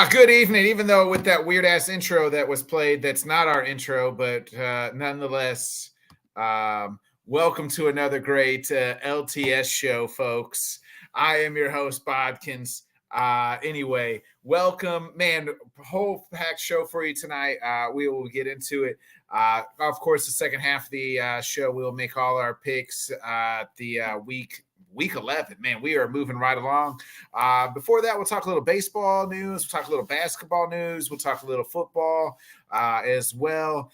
Good evening. Even though with that weird ass intro that was played, that's not our intro, but nonetheless, welcome to another great LTS show, folks. I am your host, Bodkins. Anyway, welcome, man. Whole packed show for you tonight. We will get into it. Of course, the second half of the show, we'll make all our picks. Week 11, man, we are moving right along. Before that, we'll talk a little baseball news. We'll talk a little basketball news. We'll talk a little football as well.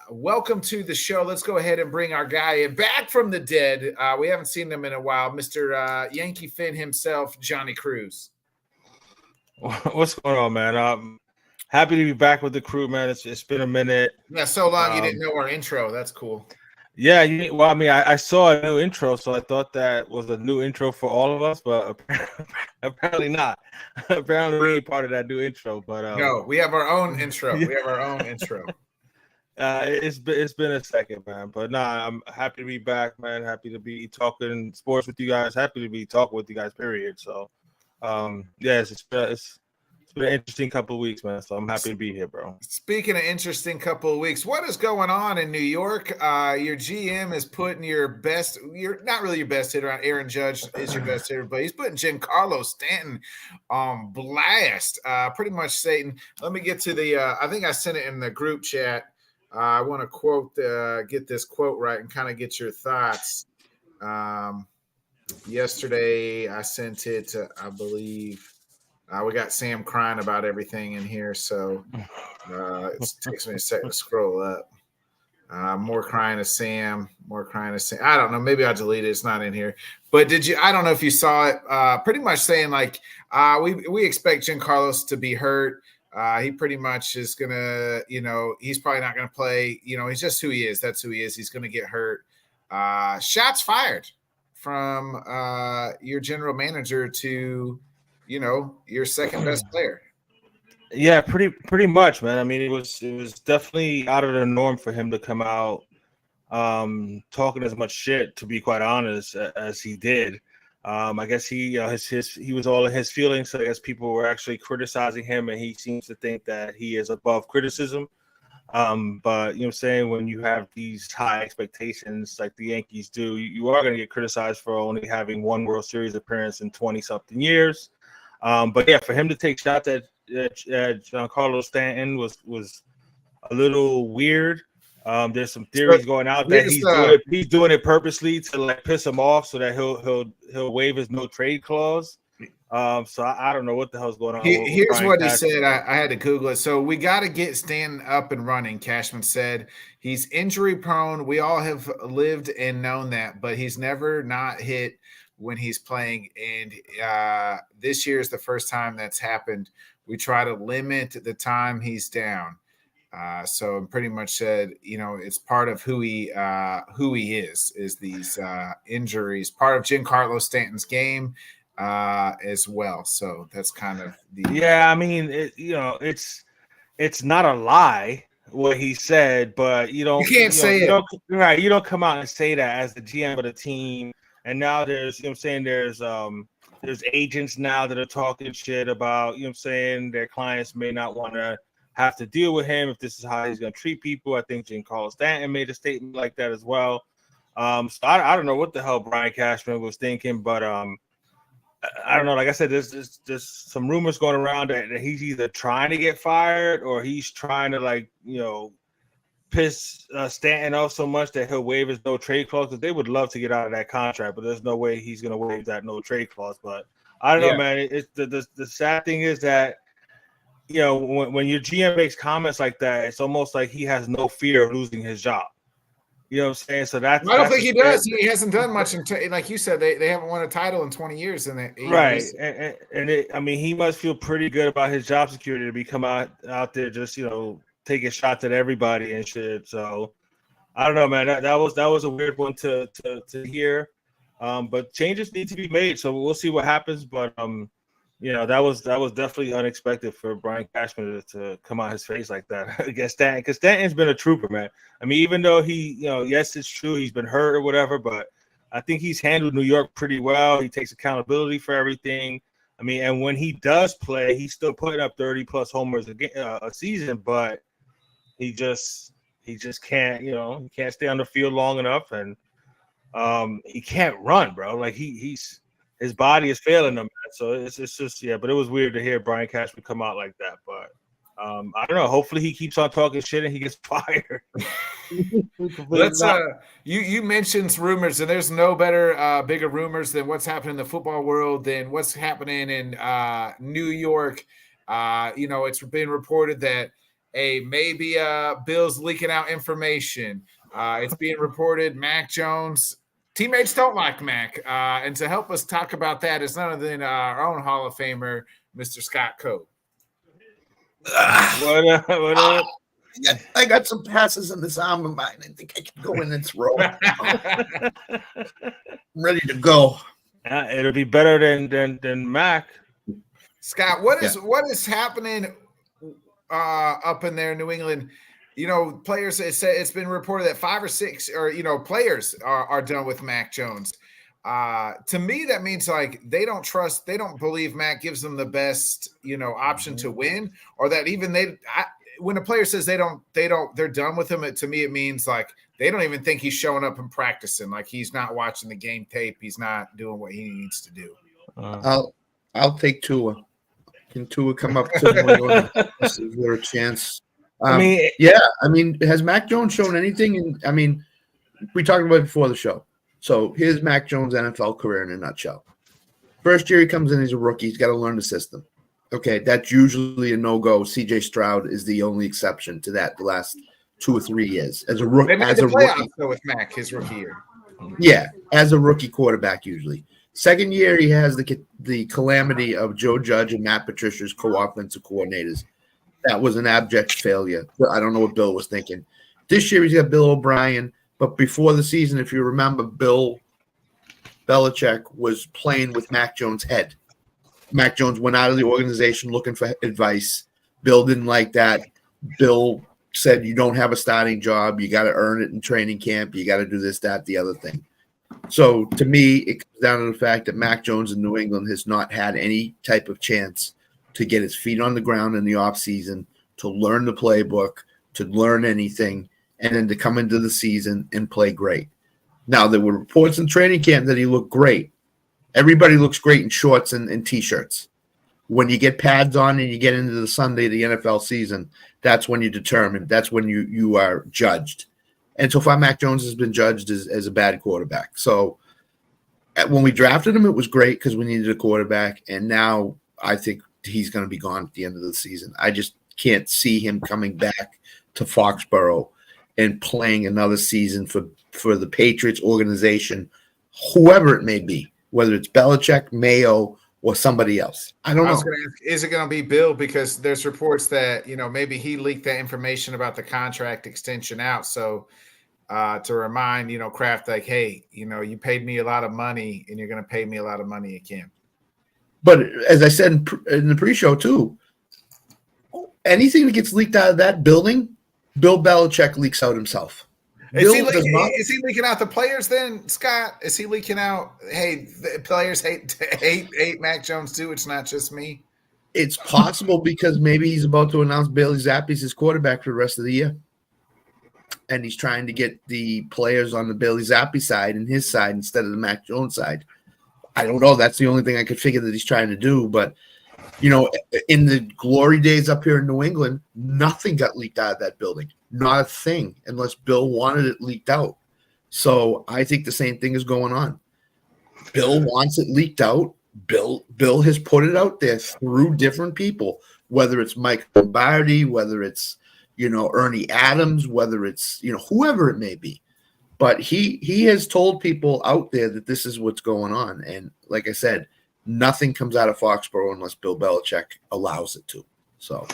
Welcome to the show. Let's go ahead and bring our guy back from the dead. We haven't seen him in a while. Mr. Yankee Finn himself, Johnny Cruz. What's going on, man? Happy to be back with the crew, man. It's been a minute. Yeah, so long you didn't know our intro. That's cool. Yeah, well, I mean, I saw a new intro, so I thought that was a new intro for all of us, but apparently not. Apparently, we ain't part of that new intro. But no, we have our own intro. We have our own intro. It's been a second, man. But nah, I'm happy to be back, man. Happy to be talking sports with you guys. Happy to be talking with you guys. Period. So, yes, it's been an interesting couple of weeks, man. So I'm happy to be here, bro. Speaking of interesting couple of weeks, what is going on in New York? Your GM is putting you're not really your best hitter. Aaron Judge is your best hitter, but he's putting Giancarlo Stanton on blast. Pretty much Satan. Let me get to the I think I sent it in the group chat. I want to get this quote right and kind of get your thoughts. Yesterday I sent it to, I believe. We got Sam crying about everything in here, so it takes me a second to scroll up. More crying to Sam, I don't know. Maybe I'll delete it. It's not in here. But I don't know if you saw it. Pretty much saying like we expect Giancarlo to be hurt. He pretty much is going to, he's probably not going to play. He's just who he is. That's who he is. He's going to get hurt. Shots fired from your general manager to – your second best player. Yeah, pretty much, man. I mean, it was definitely out of the norm for him to come out talking as much shit, to be quite honest, as he did. I guess he was all in his feelings. So I guess people were actually criticizing him, and he seems to think that he is above criticism. But you know what I'm saying, when you have these high expectations like the Yankees do, you are going to get criticized for only having one World Series appearance in 20-something years. But yeah, for him to take shots at Giancarlo Stanton was a little weird. There's some theories going out that he's doing it purposely to like piss him off so that he'll waive his no trade clause. So I don't know what the hell's going on. Here's what he said. I had to Google it. So we got to get Stanton up and running. Cashman said he's injury prone. We all have lived and known that, but he's never not hit when he's playing, and this year is the first time that's happened. We try to limit the time he's down. So pretty much said, it's part of who he is these injuries, part of Giancarlo Stanton's game as well. So that's kind of I mean, it's not a lie what he said, but you can't say it. You don't come out and say that as the GM of the team. And now there's there's agents now that are talking shit about, their clients may not want to have to deal with him if this is how he's going to treat people. I think Giancarlo Stanton made a statement like that as well. So I don't know what the hell Brian Cashman was thinking, but I don't know. Like I said, there's some rumors going around that he's either trying to get fired or he's trying to piss Stanton off so much that he'll waive his no trade clause, because they would love to get out of that contract, but there's no way he's going to waive that no trade clause. But I don't know, man. It's the sad thing is that when your GM makes comments like that, it's almost like he has no fear of losing his job. You know what I'm saying? So I don't think he does. He hasn't done much like you said. They haven't won a title in 20 years. Right, and he must feel pretty good about his job security to be come out there just taking shots at everybody and shit. So I don't know, man. That was a weird one to hear. But changes need to be made. So we'll see what happens. But that was definitely unexpected for Brian Cashman to come on his face like that against Stanton, because Stanton's been a trooper, man. I mean, even though he, yes, it's true he's been hurt or whatever, but I think he's handled New York pretty well. He takes accountability for everything. I mean, and when he does play, he's still putting up 30+ homers a season, but he just can't, he can't stay on the field long enough, and he can't run, bro. Like his body is failing him. So it's just but it was weird to hear Brian Cashman come out like that. But I don't know. Hopefully he keeps on talking shit and he gets fired. Let's you mentioned rumors, and there's no better bigger rumors than what's happening in the football world than what's happening in New York. It's been reported that maybe Bill's leaking out information. It's being reported Mac Jones teammates don't like Mac, and to help us talk about that is none other than our own Hall of Famer, Mr. Scott Cobe. What up? I got some passes in this arm of mine. I think I can go in and throw. I'm ready to go. It'll be better than Mac. Scott, what is happening up in there in New England? Players. It's been reported that 5 or 6 players are done with Mac Jones. To me, that means like they don't believe Mac gives them the best option to win, or that even when a player says they're done with him, to me it means like they don't even think he's showing up and practicing. Like he's not watching the game tape. He's not doing what he needs to do. I'll take Tua. Can Tua come up to New England? Is there a chance? Has Mac Jones shown anything? We talked about it before the show. So here's Mac Jones' NFL career in a nutshell. First year he comes in, he's a rookie. He's got to learn the system. Okay, that's usually a no-go. C.J. Stroud is the only exception to that the last 2 or 3 years. As a rookie. With Mac, his rookie year. Yeah, as a rookie quarterback usually. Second year, he has the calamity of Joe Judge and Matt Patricia's co-offensive coordinators. That was an abject failure. I don't know what Bill was thinking. This year, he's got Bill O'Brien. But before the season, if you remember, Bill Belichick was playing with Mac Jones' head. Mac Jones went out of the organization looking for advice. Bill didn't like that. Bill said, you don't have a starting job. You got to earn it in training camp. You got to do this, that, the other thing. So to me, it comes down to the fact that Mac Jones in New England has not had any type of chance to get his feet on the ground in the offseason, to learn the playbook, to learn anything, and then to come into the season and play great. Now, there were reports in training camp that he looked great. Everybody looks great in shorts and T-shirts. When you get pads on and you get into the Sunday of the NFL season, that's when you determine. That's when you are judged. And so far, Mac Jones has been judged as a bad quarterback. So when we drafted him, it was great because we needed a quarterback. And now I think he's going to be gone at the end of the season. I just can't see him coming back to Foxborough and playing another season for the Patriots organization, whoever it may be, whether it's Belichick, Mayo, or somebody else. I don't know. Ask, is it going to be Bill? Because there's reports that, maybe he leaked that information about the contract extension out. So to remind, Kraft, like, hey, you paid me a lot of money and you're going to pay me a lot of money again. But as I said in the pre-show too, anything that gets leaked out of that building, Bill Belichick leaks out himself. Is he leaking out the players then, Scott? Is he leaking out, hey, the players hate Mac Jones too? It's not just me. It's possible because maybe he's about to announce Bailey Zappi's his quarterback for the rest of the year. And he's trying to get the players on the Bailey Zappi side and his side instead of the Mac Jones side. I don't know. That's the only thing I could figure that he's trying to do. But, in the glory days up here in New England, nothing got leaked out of that building. Not a thing, unless Bill wanted it leaked out. So I think the same thing is going on. Bill wants it leaked out. Bill has put it out there through different people, whether it's Mike Lombardi, whether it's, Ernie Adams, whether it's, whoever it may be. But he has told people out there that this is what's going on. And like I said, nothing comes out of Foxborough unless Bill Belichick allows it to. So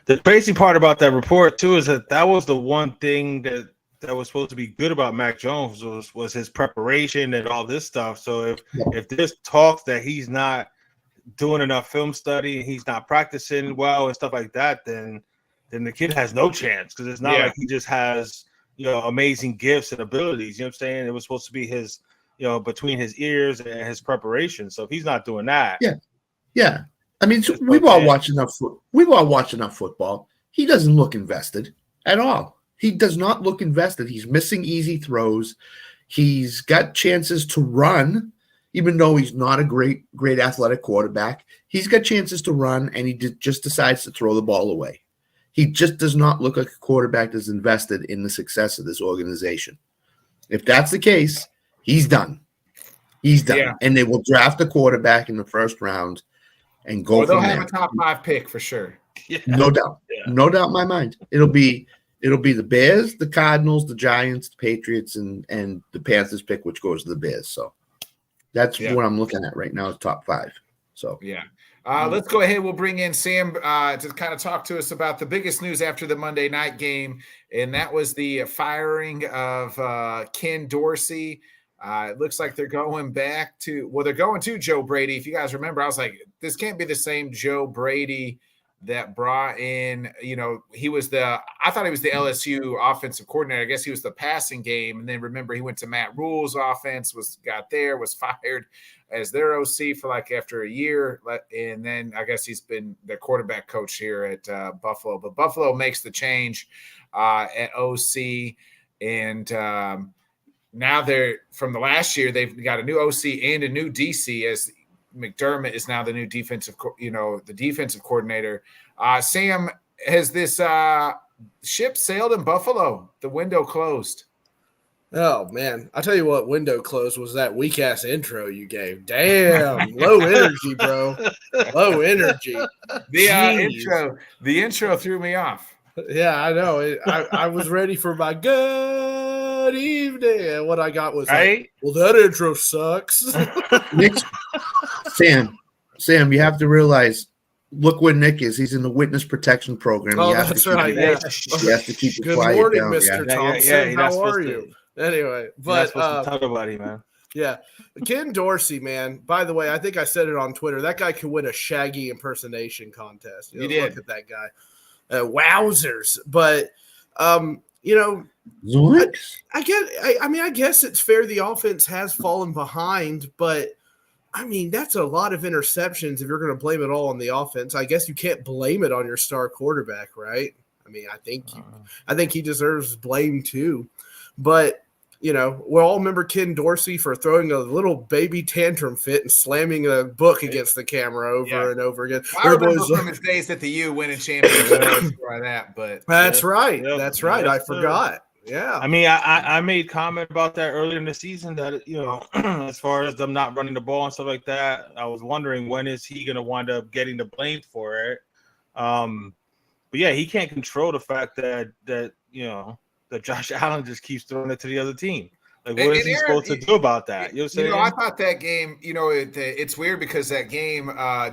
the crazy part about that report too is that was the one thing that was supposed to be good about Mac Jones was his preparation and all this stuff. So if there's talk that he's not doing enough film study and he's not practicing well and stuff like that, then the kid has no chance, because it's not like he just has amazing gifts and abilities. You know what I'm saying? It was supposed to be his between his ears and his preparation. So if he's not doing that, Yeah. I mean, we've all watched enough football. He doesn't look invested at all. He does not look invested. He's missing easy throws. He's got chances to run, even though he's not a great athletic quarterback. He's got chances to run, and he just decides to throw the ball away. He just does not look like a quarterback that's invested in the success of this organization. If that's the case, he's done. He's done. Yeah. And they will draft a quarterback in the first round and go from there. They'll have a top 5 pick for sure. Yeah. No doubt. Yeah. No doubt in my mind. It'll be the Bears, the Cardinals, the Giants, the Patriots, and the Panthers pick, which goes to the Bears. So that's what I'm looking at right now is top 5. So yeah. Let's go ahead. We'll bring in Sam to kind of talk to us about the biggest news after the Monday night game, and that was the firing of Ken Dorsey. It looks like they're going back to – they're going to Joe Brady. If you guys remember, I was like, this can't be the same Joe Brady that brought in – I thought he was the LSU offensive coordinator. I guess he was the passing game. And then remember, he went to Matt Rule's offense, was fired as their OC for after a year. And then I guess he's been the quarterback coach here at Buffalo. But Buffalo makes the change at OC. And now they're from the last year, they've got a new OC and a new DC as McDermott is now the new defensive coordinator. Sam, has this ship sailed in Buffalo? The window closed. Oh, man. I tell you what, window closed was that weak-ass intro you gave. Damn. Low energy, bro. Low energy. The intro threw me off. Yeah, I know. I was ready for my good evening. And what I got was that intro sucks. Sam, you have to realize, look where Nick is. He's in the witness protection program. Oh, that's right. He has to keep it quiet. Good morning, down. Mr. Thompson. How are you? Anyway, but talk about it, man. Yeah, Ken Dorsey, man. By the way, I think I said it on Twitter. That guy could win a Shaggy impersonation contest. He did. Look at that guy. Wowzers! But I guess it's fair. The offense has fallen behind, but I mean that's a lot of interceptions. If you're going to blame it all on the offense, I guess you can't blame it on your star quarterback, right? I mean, I think he deserves blame too, but. We all remember Ken Dorsey for throwing a little baby tantrum fit and slamming a book against the camera over and over again. I remember from his days at the U winning championships for that, but that's right. That's right. I forgot. Yeah. I mean, I made comment about that earlier in the season that, as far as them not running the ball and stuff like that, I was wondering when is he going to wind up getting the blame for it. But yeah, he can't control the fact that Josh Allen just keeps throwing it to the other team. Like, what is he supposed to do about that? You know what I'm saying? I thought that game, it's weird because that game,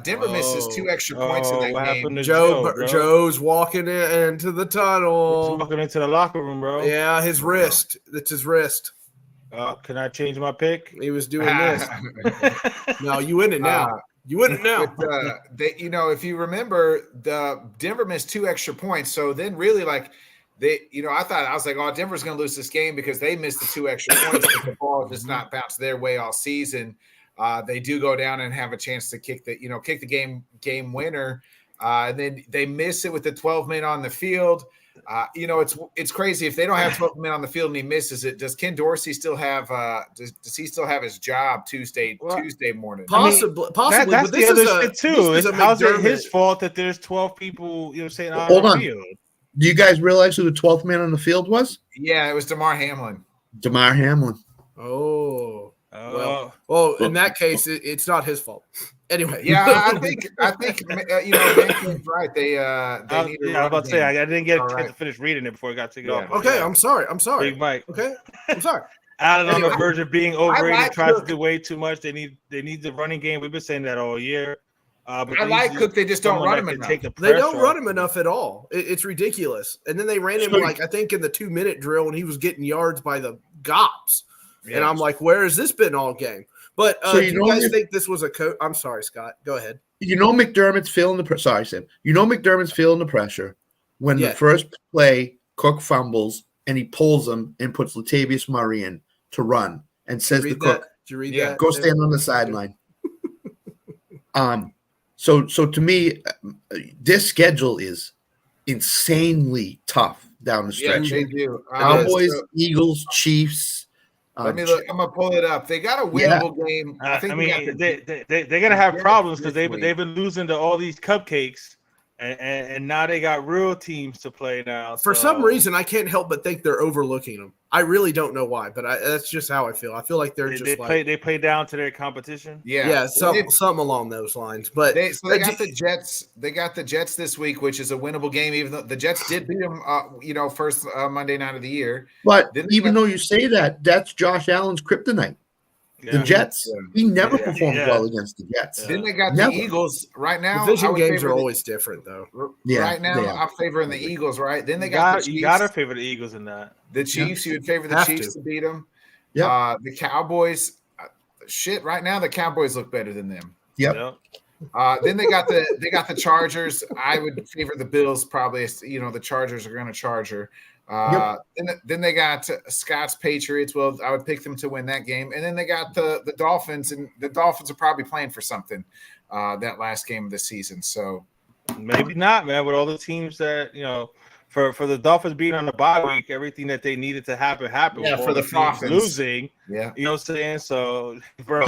Denver misses 2 extra points in that game. Joe's walking into the tunnel. He's walking into the locker room, bro. Yeah, his wrist. It's his wrist. Can I change my pick? He was doing this. No, you in it now. You wouldn't know. But, if you remember, the Denver missed 2 extra points. So then really I was like, oh, Denver's going to lose this game because they missed the 2 extra points, but the ball does not bounce their way all season. They do go down and have a chance to kick the game winner. And then they miss it with the 12 men on the field. It's crazy if they don't have 12 men on the field and he misses it. Does Ken Dorsey still have does he still have his job Tuesday morning? Possibly. That's the other shit too. How's it his fault that there's 12 people on the field? Do you guys realize who the 12th man on the field was? Yeah, it was Damar Hamlin. Oh. Well, in that case, it's not his fault. Anyway. Yeah, I think Ben's right. They need I was about to say, I didn't get a chance to finish reading it before I got to go. Okay, I'm sorry. Big Mike. Okay, I'm sorry. Allen on the verge of being overrated, tries to do way too much. They need the running game. We've been saying that all year. But I like Cook. They just don't run him enough. They don't run him enough at all. It's ridiculous. And then they ran him I think in the 2-minute drill when he was getting yards by the Gops. Yeah. And I'm like, where has this been all game? But do you guys think this was a coach? I'm sorry, Scott. Go ahead. McDermott's feeling the pressure. Sorry, Sam. McDermott's feeling the pressure when the first play Cook fumbles and he pulls him and puts Latavius Murray in to run and says to Cook, "Did you read that? Go stand on the sideline." So to me, this schedule is insanely tough down the Yeah, stretch. they do. Cowboys, Eagles, Chiefs. Let me look. I'm gonna pull it up. They got a winnable game. I think they're gonna have problems because they've been losing to all these cupcakes, and now they got real teams to play now. For some reason, I can't help but think they're overlooking them. I really don't know why, but that's just how I feel. I feel like they play down to their competition. Yeah, something along those lines. But they got the Jets. They got the Jets this week, which is a winnable game. Even though the Jets did beat them, first Monday night of the year. But even though you say that, that's Josh Allen's kryptonite. The Jets. He never performed well against the Jets. Then they got the Eagles. Right now, division games are always different, though. Right now, I'm favoring the Eagles. Right. Then they got the Chiefs. You got to favor the Eagles in that. The Chiefs. You would favor the Chiefs to beat them. Yeah. The Cowboys. Right now, the Cowboys look better than them. Yep. Then they got the Chargers. I would favor the Bills probably. The Chargers are going to charger. Then they got Scott's Patriots. Well, I would pick them to win that game. And then they got the Dolphins, and the Dolphins are probably playing for something that last game of the season. So maybe not, man. With all the teams that for the Dolphins being on the bye week, everything that they needed to happen. Yeah, for the Dolphins losing. Yeah, you know what I'm saying. So, bro,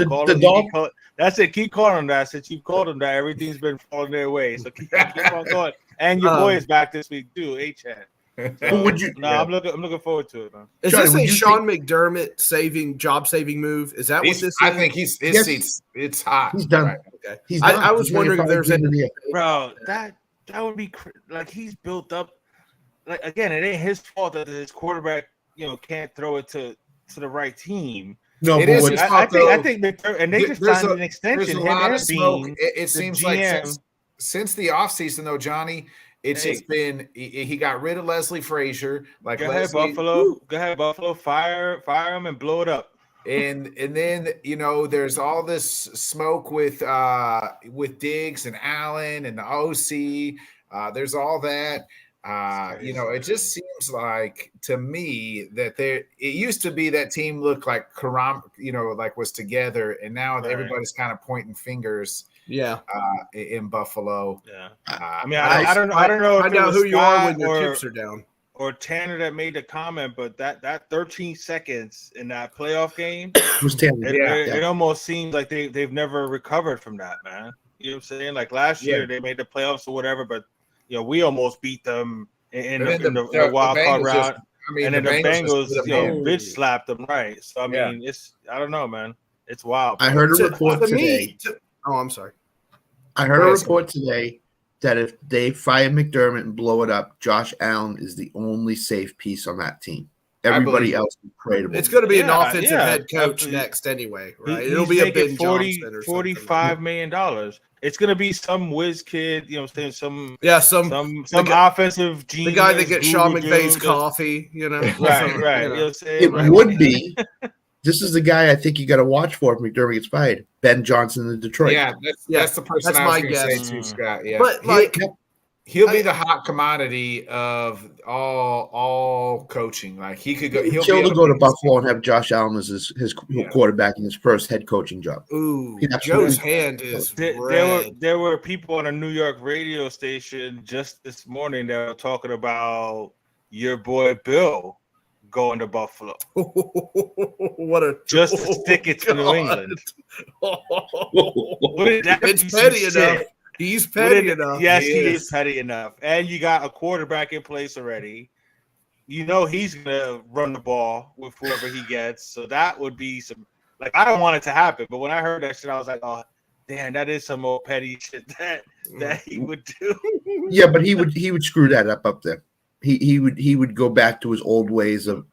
that's it. Keep calling them that. Since you called them that, everything's been falling their way. So keep on going. And your boy is back this week too, H-Head. So, I'm looking forward to it, man. Is this a Sean McDermott job saving move? Is that what this is? I think his seat's it's hot. He's done. Right. Okay. I was wondering if there's any bro. That would be like he's built up. Like again, it ain't his fault that his quarterback, can't throw it to the right team. No, it is. I think and they just signed an extension. There's a lot of smoke. It seems like since the offseason, though, Johnny. It's just been he got rid of Leslie Frazier. Like go ahead, Buffalo, fire him and blow it up. And then there's all this smoke with Diggs and Allen and the OC. There's all that. It just seems like to me that it used to be that team looked like like was together, and now everybody's kind of pointing fingers. Yeah, in Buffalo. Yeah, I don't know. I know who you are when your chips are down. Or Tanner that made the comment, but that 13 seconds in that playoff game was Tanner. It almost seems like they've never recovered from that, man. You know what I'm saying? Like last year they made the playoffs or whatever, but we'll beat them in the wild card round. And then the Bengals bitch slapped them, right? So I mean, I don't know, man. It's wild. I heard a report today. I'm sorry. I heard a report today that if they fire McDermott and blow it up, Josh Allen is the only safe piece on that team. Everybody else is tradable. It's going to be an offensive head coach next anyway, right? It'll be a Ben Johnson or $45 million. It's going to be some whiz kid, some offensive genius. The guy that gets Sean McVay's coffee, Right. It would be. This is the guy I think you got to watch for if McDermott gets fired. Ben Johnson in Detroit. Yeah, that's the person that's I was my going to guess. say too, Scott. Yeah, but he'll be the hot commodity of all coaching. Like he could go. He'll kill to go to Buffalo and have Josh Allen as his quarterback in his first head coaching job. Ooh, Joe's hand is there were people on a New York radio station just this morning that were talking about your boy Bill going to Buffalo. Just to stick it to New England. It's petty enough. He's petty enough. Yes, he is petty enough. And you got a quarterback in place already. He's gonna run the ball with whoever he gets. So that would be some I don't want it to happen. But when I heard that shit, I was like, oh damn, that is some old petty shit that he would do. Yeah, but he would screw that up there. He would go back to his old ways of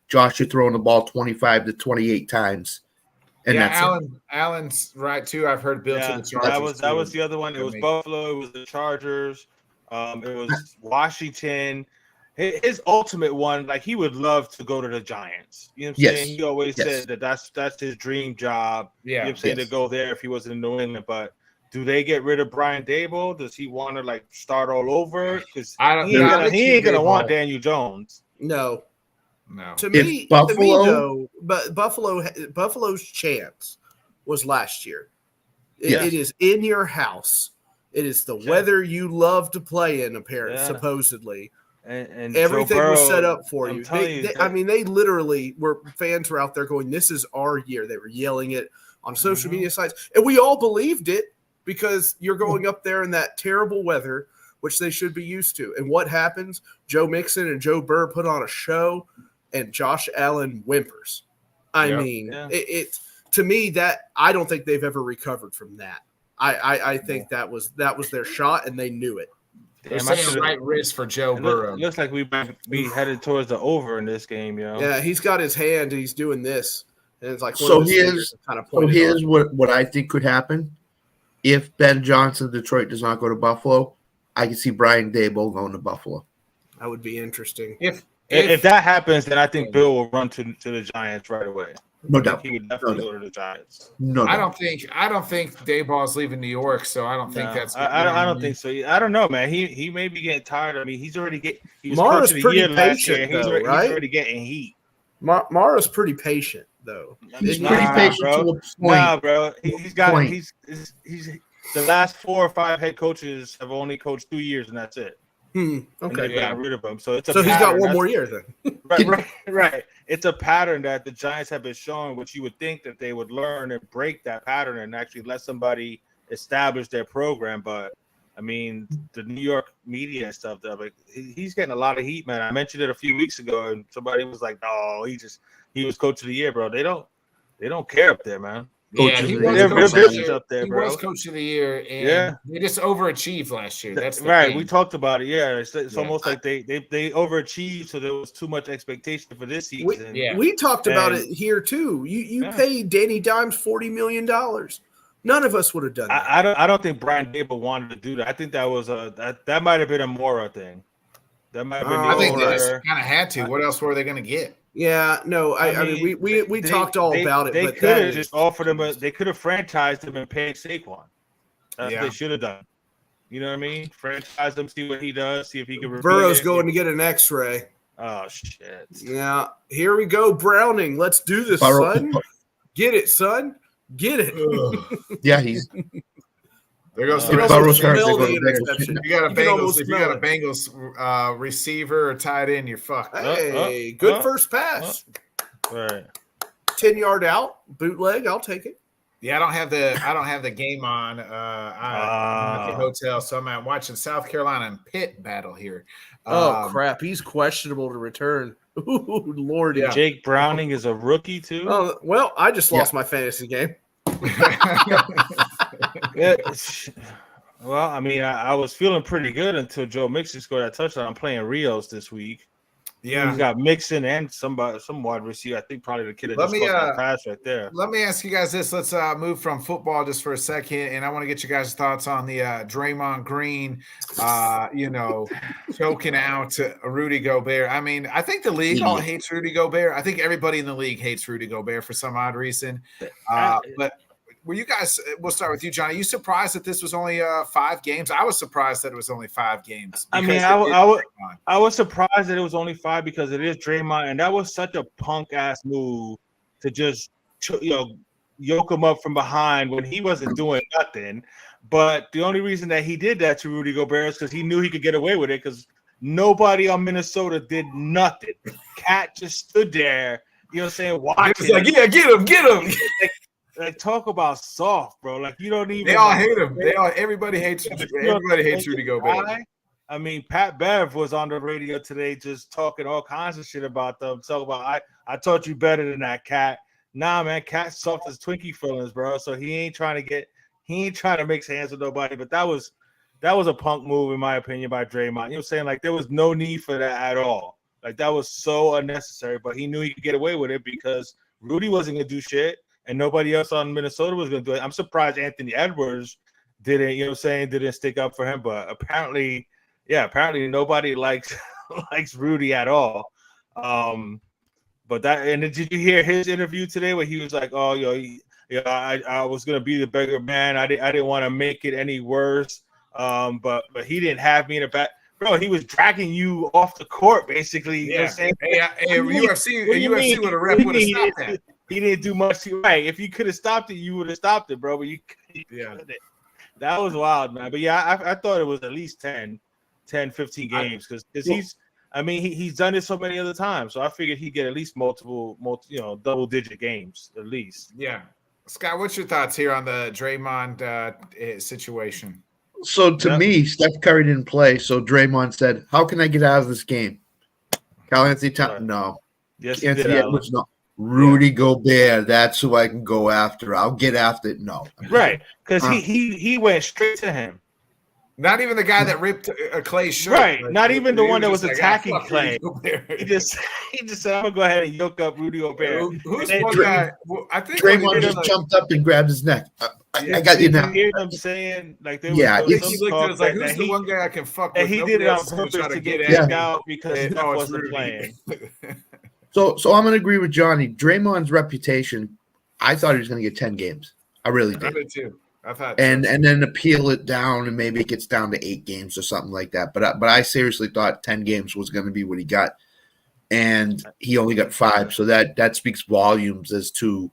Josh, you're throwing the ball 25 to 28 times. And Allen's right too. I've heard Bill to the Chargers. That was the other one. It was Buffalo. It was the Chargers. It was Washington. His ultimate one, he would love to go to the Giants. You know what I'm saying? He always said that's his dream job. Yeah, you know what I'm saying, to go there if he wasn't in New England. But do they get rid of Brian Daboll? Does he want to start all over? Because he ain't gonna want Daniel Jones. No. To if me, Buffalo, but Buffalo's chance was last year. It is in your house. It is the weather you love to play in, apparently, supposedly. And everything Burrow, was set up for I'm you. They Literally were fans were out there going, "This is our year." They were yelling it on social media sites, and we all believed it because you're going up there in that terrible weather, which they should be used to. And what happens? Joe Mixon and Joe Burr put on a show, and Josh Allen whimpers. It to me that I don't think they've ever recovered from that. I think that was their shot, and they knew it. They're saying right wrist for Joe Burrow. It looks like we might be headed towards the over in this game, yo. Yeah, he's got his hand and he's doing this. And it's like here's what I think could happen. If Ben Johnson, Detroit, does not go to Buffalo, I can see Brian Daboll going to Buffalo. That would be interesting. If that happens, then I think Bill will run to the Giants right away. No doubt. He would definitely go to the Giants. No doubt. I don't think Dayball's leaving New York, so I don't think that's. I don't think so. I don't know, man. He may be getting tired. I mean, he's already getting. He was Mara's coach of the pretty year last year. patient, though, right? He's already getting heat. Mara's pretty patient, though. He's pretty patient, bro. to a point. Nah, bro. He's the last 4 or 5 head coaches have only coached 2 years, and that's it. Okay, and they got rid of him. So he's got one more year then. Right. It's a pattern that the Giants have been showing, which you would think that they would learn and break that pattern and actually let somebody establish their program. But I mean, the New York media and stuff, like he's getting a lot of heat, man. I mentioned it a few weeks ago, and somebody was like, "No, he was coach of the year, bro." They don't care up there, man. Yeah, he was coach of the year, and they just overachieved last year. That's right. thing. We talked about it. Yeah, it's almost like they overachieved, so there was too much expectation for this season. We talked about it here too. You paid Danny Dimes $40 million. None of us would have done that. I don't think Brian Daboll wanted to do that. I think that was that might have been a Mora thing. That might have been. I think they just kind of had to. What else were they going to get? Yeah, no, I mean we talked all about it. They could have just offered him they could have franchised him and paid Saquon. That's what they should have done. You know what I mean? Franchise him, see what he does, see if he can. Burrow's going to get an X-ray. Oh shit! Yeah, here we go, Browning. Let's do this, son. Get it, son. Get it. Yeah, he's. There goes Burrow's hurt. If you got a Bengals receiver or tight end, you're fucked. Hey, good first pass. Right. 10-yard out, bootleg. I'll take it. Yeah, I don't have the game on. I'm at the hotel, so I'm watching South Carolina and Pitt battle here. Crap, he's questionable to return. Ooh, Lordy. Yeah. Jake Browning is a rookie too. Oh well, I just lost my fantasy game. Well, I mean, I was feeling pretty good until Joe Mixon scored that touchdown. I'm playing Rios this week. Yeah, he's got Mixon and some wide receiver. I think probably the kid that just caught that pass right there. Let me ask you guys this. Let's move from football just for a second, and I want to get you guys' thoughts on the Draymond Green, choking out Rudy Gobert. I mean, I think the league all hates Rudy Gobert. I think everybody in the league hates Rudy Gobert for some odd reason. But were you guys? We'll start with you, John. Are you surprised that this was only 5 games? I was surprised that it was only 5 games. I mean, I was surprised that it was only 5 because it is Draymond, and that was such a punk ass move to just yoke him up from behind when he wasn't doing nothing. But the only reason that he did that to Rudy Gobert is because he knew he could get away with it because nobody on Minnesota did nothing. Cat just stood there, watching. Like, yeah, get him. Like, talk about soft, bro. Like, you don't even. They all hate him. Everybody hates Rudy Gobert. I mean, Pat Bev was on the radio today just talking all kinds of shit about them. Talk about I taught you better than that, Cat. Nah, man, Cat's soft as Twinkie fillings, bro. So he ain't trying to mix hands with nobody. But that was a punk move, in my opinion, by Draymond. You know what I'm saying? Like, there was no need for that at all. Like, that was so unnecessary. But he knew he could get away with it because Rudy wasn't gonna do shit. And nobody else on Minnesota was going to do it. I'm surprised Anthony Edwards didn't stick up for him. But apparently nobody likes Rudy at all. But did you hear his interview today where he was like, "Oh, I was going to be the bigger man. I didn't want to make it any worse. But he didn't have me in the back." Bro, he was dragging you off the court, basically. Yeah. You know what I'm saying? UFC would have ref would have stopped that. He didn't do much. Right. If you could have stopped it, you would have stopped it, bro. But you couldn't. That was wild, man. But yeah, I thought it was at least 10, 15 games because he's done it so many other times. So I figured he'd get at least multiple double-digit games at least. Yeah. Scott, what's your thoughts here on the Draymond situation? So to me, Steph Curry didn't play. So Draymond said, "How can I get out of this game?" Cal Anthony Towns, no. Yes, Anthony Edwards, no. Rudy Gobert, that's who I can go after. I'll get after it. No. Right, because he went straight to him. Not even the guy that ripped Clay's shirt. Right, like, not even the one that was like, attacking Clay. He just said, "I'm gonna go ahead and yoke up Rudy Gobert." Who's one guy? Well, I think Draymond just jumped up and grabbed his neck. I got you now. You hear them saying like, he was like, "Who's the one guy I can fuck with?" And he did it on purpose to get out because he wasn't playing. So I'm going to agree with Johnny. Draymond's reputation, I thought he was going to get 10 games. I really did. I did too. I thought and then appeal it down and maybe it gets down to 8 games or something like that. But I seriously thought 10 games was going to be what he got. And he only got 5. So that speaks volumes as to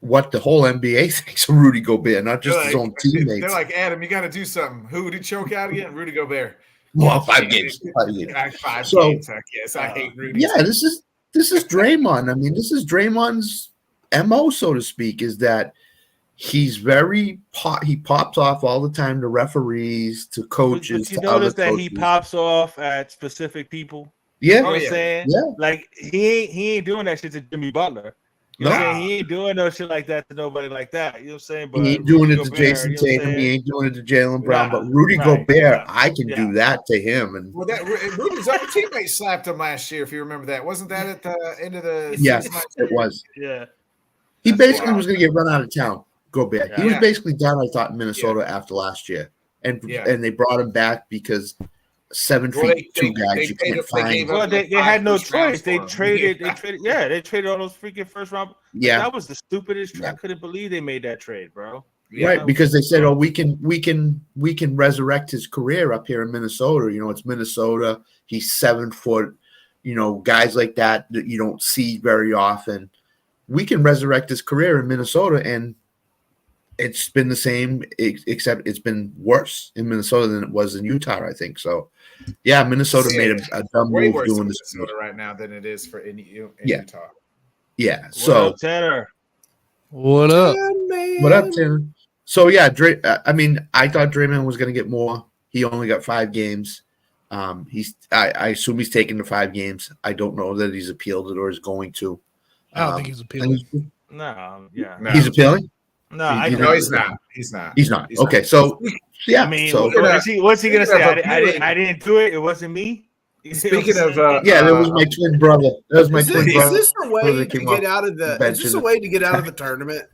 what the whole NBA thinks of Rudy Gobert, not just his own teammates. They're like, Adam, you got to do something. Who did he choke out again? Rudy Gobert. Well, 5 games. 5 games. 5 games, I guess. I hate Rudy. Yeah, this is Draymond. I mean, this is Draymond's MO, so to speak, is that he's he pops off all the time to referees, to coaches. But you notice that he pops off at specific people. Yeah. You know what I'm saying? Yeah. Like he ain't doing that shit to Jimmy Butler. You know what I'm saying? He ain't doing no shit like that to nobody like that. You know what I'm saying? But he ain't doing it to Jason Tatum. He ain't doing it to Jaylen Brown. But Rudy Gobert, I can do that to him. And Rudy's other teammate slapped him last year, if you remember that. Wasn't that at the end of the season? Yes, it was. Yeah. He basically was going to get run out of town. Gobert. He was basically done, I thought, in Minnesota after last year. And they brought him back because 7 feet 2 guys you can't find. Well, they had no choice. They traded all those freaking first round. Yeah, that was the stupidest trade. I couldn't believe they made that trade, bro. Right, because they said, "Oh, we can resurrect his career up here in Minnesota." You know, it's Minnesota. He's 7 foot. You know, guys like that you don't see very often. We can resurrect his career in Minnesota, and it's been the same, except it's been worse in Minnesota than it was in Utah, I think. So, yeah, Minnesota made a dumb move doing this Minnesota right now than it is for in Utah. Yeah. So, Tanner, what up? What up, Tanner? So yeah, I mean, I thought Draymond was going to get more. He only got 5 games. I assume he's taken the 5 games. I don't know that he's appealed it or is going to. I don't think he's appealing. No. He's appealing. No, he's not. He's not. Okay, so yeah. I mean, what's he gonna say? I didn't do it. It wasn't me. Speaking of, that was my twin brother. Is this a way to get out of the? Is this a way to get out of the tournament?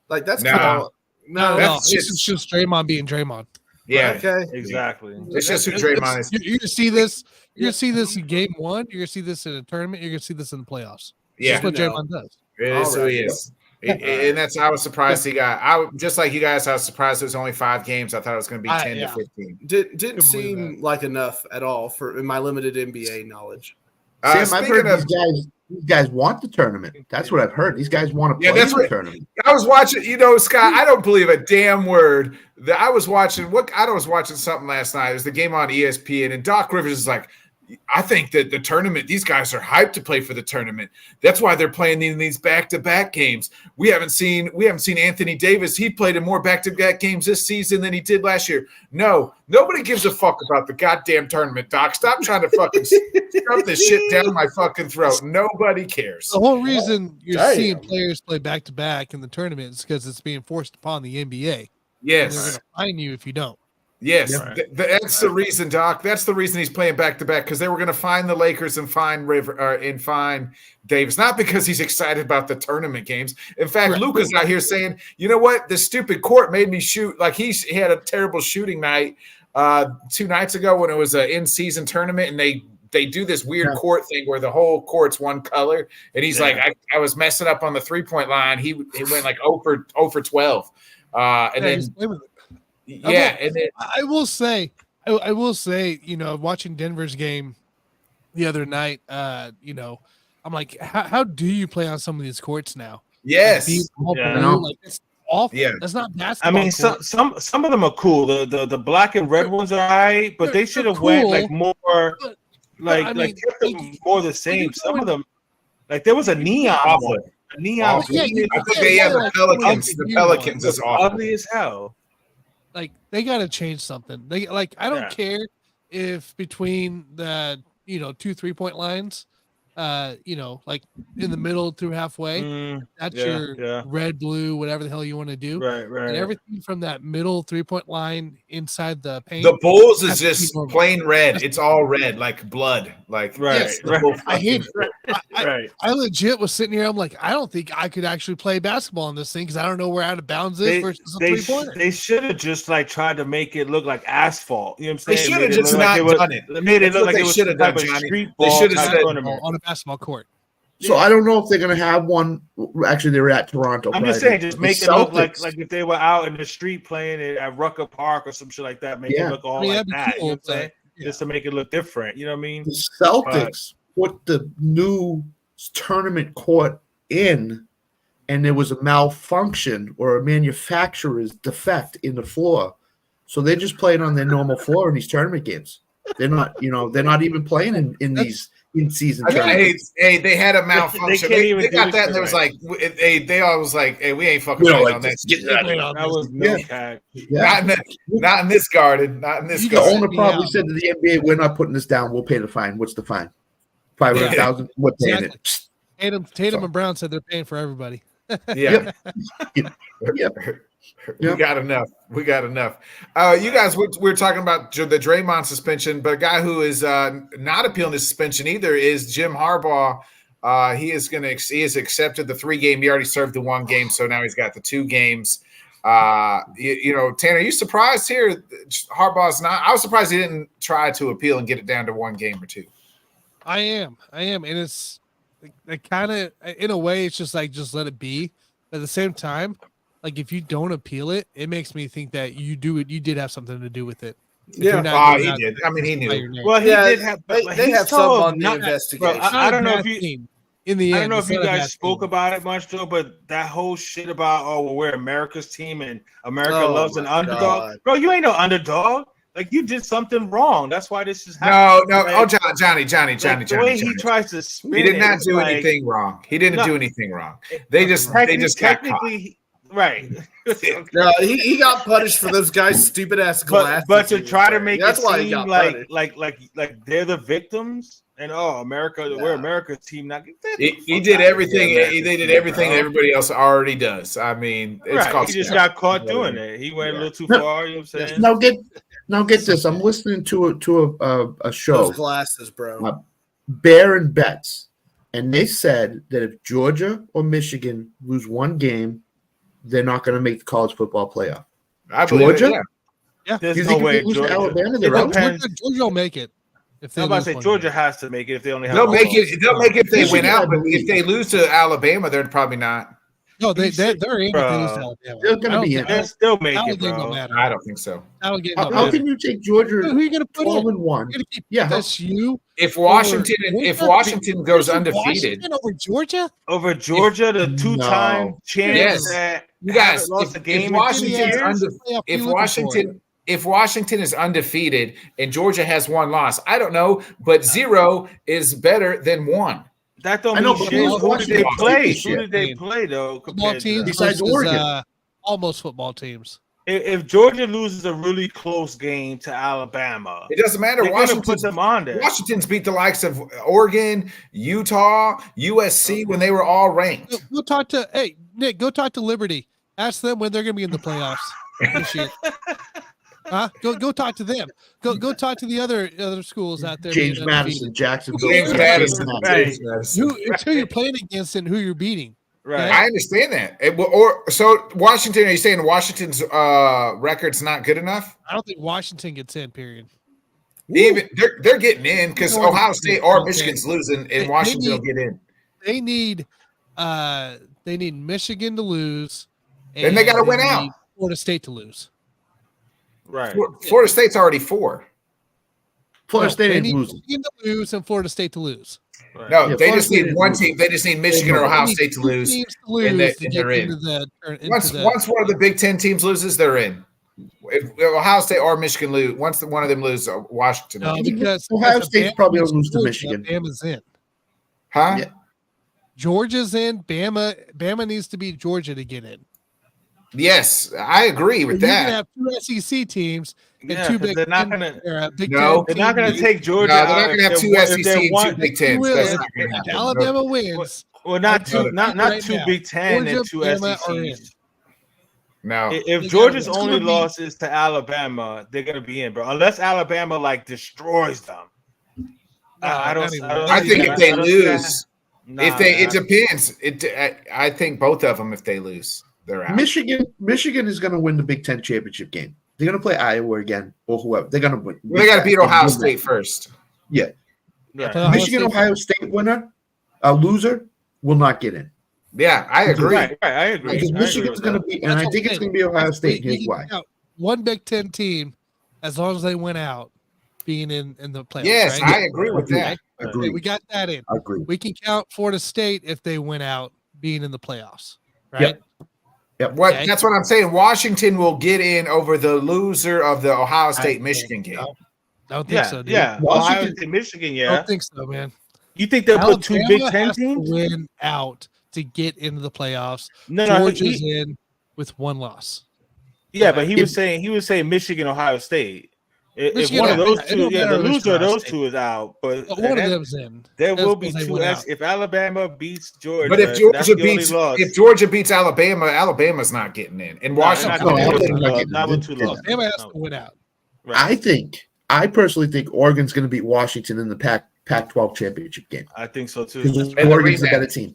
Like that's no. This is just Draymond being Draymond. Yeah. Okay. Exactly. It's just who Draymond is. You're gonna see this. You're gonna see this in game 1. You're gonna see this in a tournament. You're gonna see this in the playoffs. Yeah. That's what Draymond does. It is who he is. And I was surprised he got. Just like you guys, I was surprised it was only 5 games. I thought it was going to be 10 to 15. Didn't seem like enough at all in my limited NBA knowledge. Sam, I've heard these guys want the tournament. That's what I've heard. These guys want to play the tournament. I was watching. Scott, I don't believe a damn word that I was watching. I was watching something last night. It was the game on ESPN, and Doc Rivers is like, I think that the tournament, these guys are hyped to play for the tournament. That's why they're playing in these back-to-back games. We haven't seen Anthony Davis. He played in more back-to-back games this season than he did last year. No, nobody gives a fuck about the goddamn tournament, Doc. Stop trying to fucking stuff this shit down my fucking throat. Nobody cares. The whole reason you're seeing players play back-to-back in the tournament is because it's being forced upon the NBA. Yes. And they're going to fine you if you don't. Yes, that's the reason, Doc. That's the reason he's playing back to back, because they were going to find the Lakers and find Davis, not because he's excited about the tournament games. In fact, Luka's out here saying, "You know what? This stupid court made me shoot." Like he had a terrible shooting night 2 nights ago when it was an in-season tournament, and they do this weird court thing where the whole court's one color, and he's like, I was messing up on the 3-point line. He went like 0 for 12, and then. Yeah, and then, I will say, watching Denver's game the other night, I'm like, how do you play on some of these courts now? Yes, Like, it's awful. Yeah. That's not basketball. I mean, some of them are cool. The black and red ones are alright, but they should have went like more kept them more the same. Some of them, like there was a neon one. A neon. Yeah, I think they have the Pelicans. The Pelicans is awful. Ugly as hell. Like they got to change something. They I don't care if between the 2 3-point lines, like in the middle through halfway, that's your red, blue, whatever the hell you want to do. Right. And everything from that middle 3-point line inside the paint. The Bulls is just plain red. It's all red, like blood. Like I hate it. I legit was sitting here. I'm like, I don't think I could actually play basketball in this thing because I don't know where out of bounds is versus a 3-pointer. They should have just tried to make it look like asphalt. You know what I'm saying? They should have just not done it. They made it look like it was some type of street ball. They should have said on a basketball court. So I don't know if they're going to have one. Actually, they were at Toronto. I'm just saying, just make it look like if they were out in the street playing it at Rucker Park or some shit like that. Make it look all like that. Cool, you know what I'm saying? Just to make it look different. You know what I mean? The Celtics put the new tournament court in, and there was a malfunction or a manufacturer's defect in the floor. So they're just playing on their normal floor in these tournament games. They're not, they're not even playing in these in-season tournaments. Hey, they had a malfunction. They got that, and there was like, they always like, hey, we ain't fucking playing on that. That was no catch. Not in this garden. Not in this garden. The owner probably said to the NBA, "We're not putting this down. We'll pay the fine. What's the fine? $500,000. We're paying it." Tatum and Brown said they're paying for everybody. Yeah. Yep. We got enough. You guys, we're talking about the Draymond suspension, but a guy who is not appealing the suspension either is Jim Harbaugh. He has accepted the 3-game. He already served the 1 game, so now he's got the 2 games. Tanner, are you surprised here? Harbaugh's not. I was surprised he didn't try to appeal and get it down to 1 game or 2. I am, and it's kind of in a way, it's just let it be. But at the same time, like if you don't appeal it, it makes me think that you did have something to do with it. He did. I mean, he knew. Well, he did have. They have some on the investigation. Bro, I don't know if you. In the end, I don't know if you guys spoke about it much, though, but that whole shit about we're America's team and America loves an underdog. God. Bro, you ain't no underdog. Like you did something wrong. That's why this is happening. No. Oh, Johnny. The way he tries to spin he did not do anything wrong. He didn't do anything wrong. They just got caught. Right. No, he got punished for those guys' stupid ass glasses. But to try to make it seem like they're the victims and America, we're America's team. Not he did everything. They did everything everybody else already does. I mean, it's called. He just got caught doing it. He went a little too far. You know what I'm saying? Now get this. I'm listening to a show. Those glasses, bro. Bear and Bets, and they said that if Georgia or Michigan lose 1 game, they're not going to make the college football playoff. Georgia? Yeah. There's no way. Georgia will make it. I'm about to say Georgia has to make it if they only have. They'll make it. They'll make it if they win out. But if they lose to Alabama, they're probably not. No, they're in. They're going to be in. They'll still make it, bro. I don't think so. How can you take Georgia? Who are you going to put 12-1? Yeah, that's you. If Washington goes undefeated over Georgia, the 2-time champs that you guys lost the game. If Washington is undefeated and Georgia has 1 loss, I don't know, but 0 is better than 1. That don't mean shit. Who did they play? Who did they play though? Football teams besides Oregon, almost football teams. If Georgia loses a really close game to Alabama, it doesn't matter. Washington put them on there. Washington's beat the likes of Oregon, Utah, USC when they were all ranked. Go talk to Nick. Go talk to Liberty. Ask them when they're going to be in the playoffs this year. Go talk to them. Go talk to the other schools out there. James Madison, Jacksonville. James Madison. Who you're playing against and who you're beating. Right. I understand that. So Washington, are you saying Washington's record's not good enough? I don't think Washington gets in, period. Even they're getting in because Ohio State or Michigan's losing and Washington will get in. They need Michigan to lose. Then they got to win out. Florida State to lose. Right. Florida State's already 4. Florida State ain't losing. Michigan to lose and Florida State to lose. Right. No, yeah, they just need one team. They just need Michigan or Ohio State to lose, and they're in. Once one of the Big Ten teams loses, they're in. If Ohio State or Michigan lose, once one of them loses, Washington. No, because Ohio State's probably going to lose to Michigan. Bama's in. Huh? Yeah. Georgia's in. Bama needs to beat Georgia to get in. Yes, I agree with that. You can have two SEC teams and two Big They're not Ten. going to take Georgia. No, they're not going to have two SEC and two Big Tens. If Alabama wins. Well, not two Big Ten and two SECs. No. If Georgia's only loss is to Alabama, they're going to be in, bro. Unless Alabama destroys them. I think if they lose, it depends. I think both of them, if they lose, they're out. Michigan is going to win the Big Ten championship game. They're going to play Iowa again or whoever. They're going to win. They got to beat Ohio State first. Yeah. Michigan, Ohio State winner, a loser will not get in. Yeah, I agree. Right, I agree. Because Michigan's going to be, and I think it's going to be Ohio State. Here's why. One Big Ten team, as long as they went out, being in the playoffs. Yes, right? I agree with that. Okay, we got that in. I agree. We can count Florida State if they went out, being in the playoffs. Right? Yep. That's what I'm saying. Washington will get in over the loser of the Ohio State-Michigan game. I don't think so, dude. Yeah, Ohio State, Michigan, I don't think so, man. You think they'll put two Big Ten has teams? to win out to get into the playoffs. No, Georgia's in with one loss. Yeah, but he was saying Michigan, Ohio State. If one of those two, the loser of those two is out, but one of them's in. There will be two. If Alabama beats Georgia, but if Georgia beats Alabama, Alabama's not getting in. And Washington, not with two losses. Alabama has to win out. Right. I personally think Oregon's going to beat Washington in the Pac-12 championship game. I think so too. Because Oregon's the better team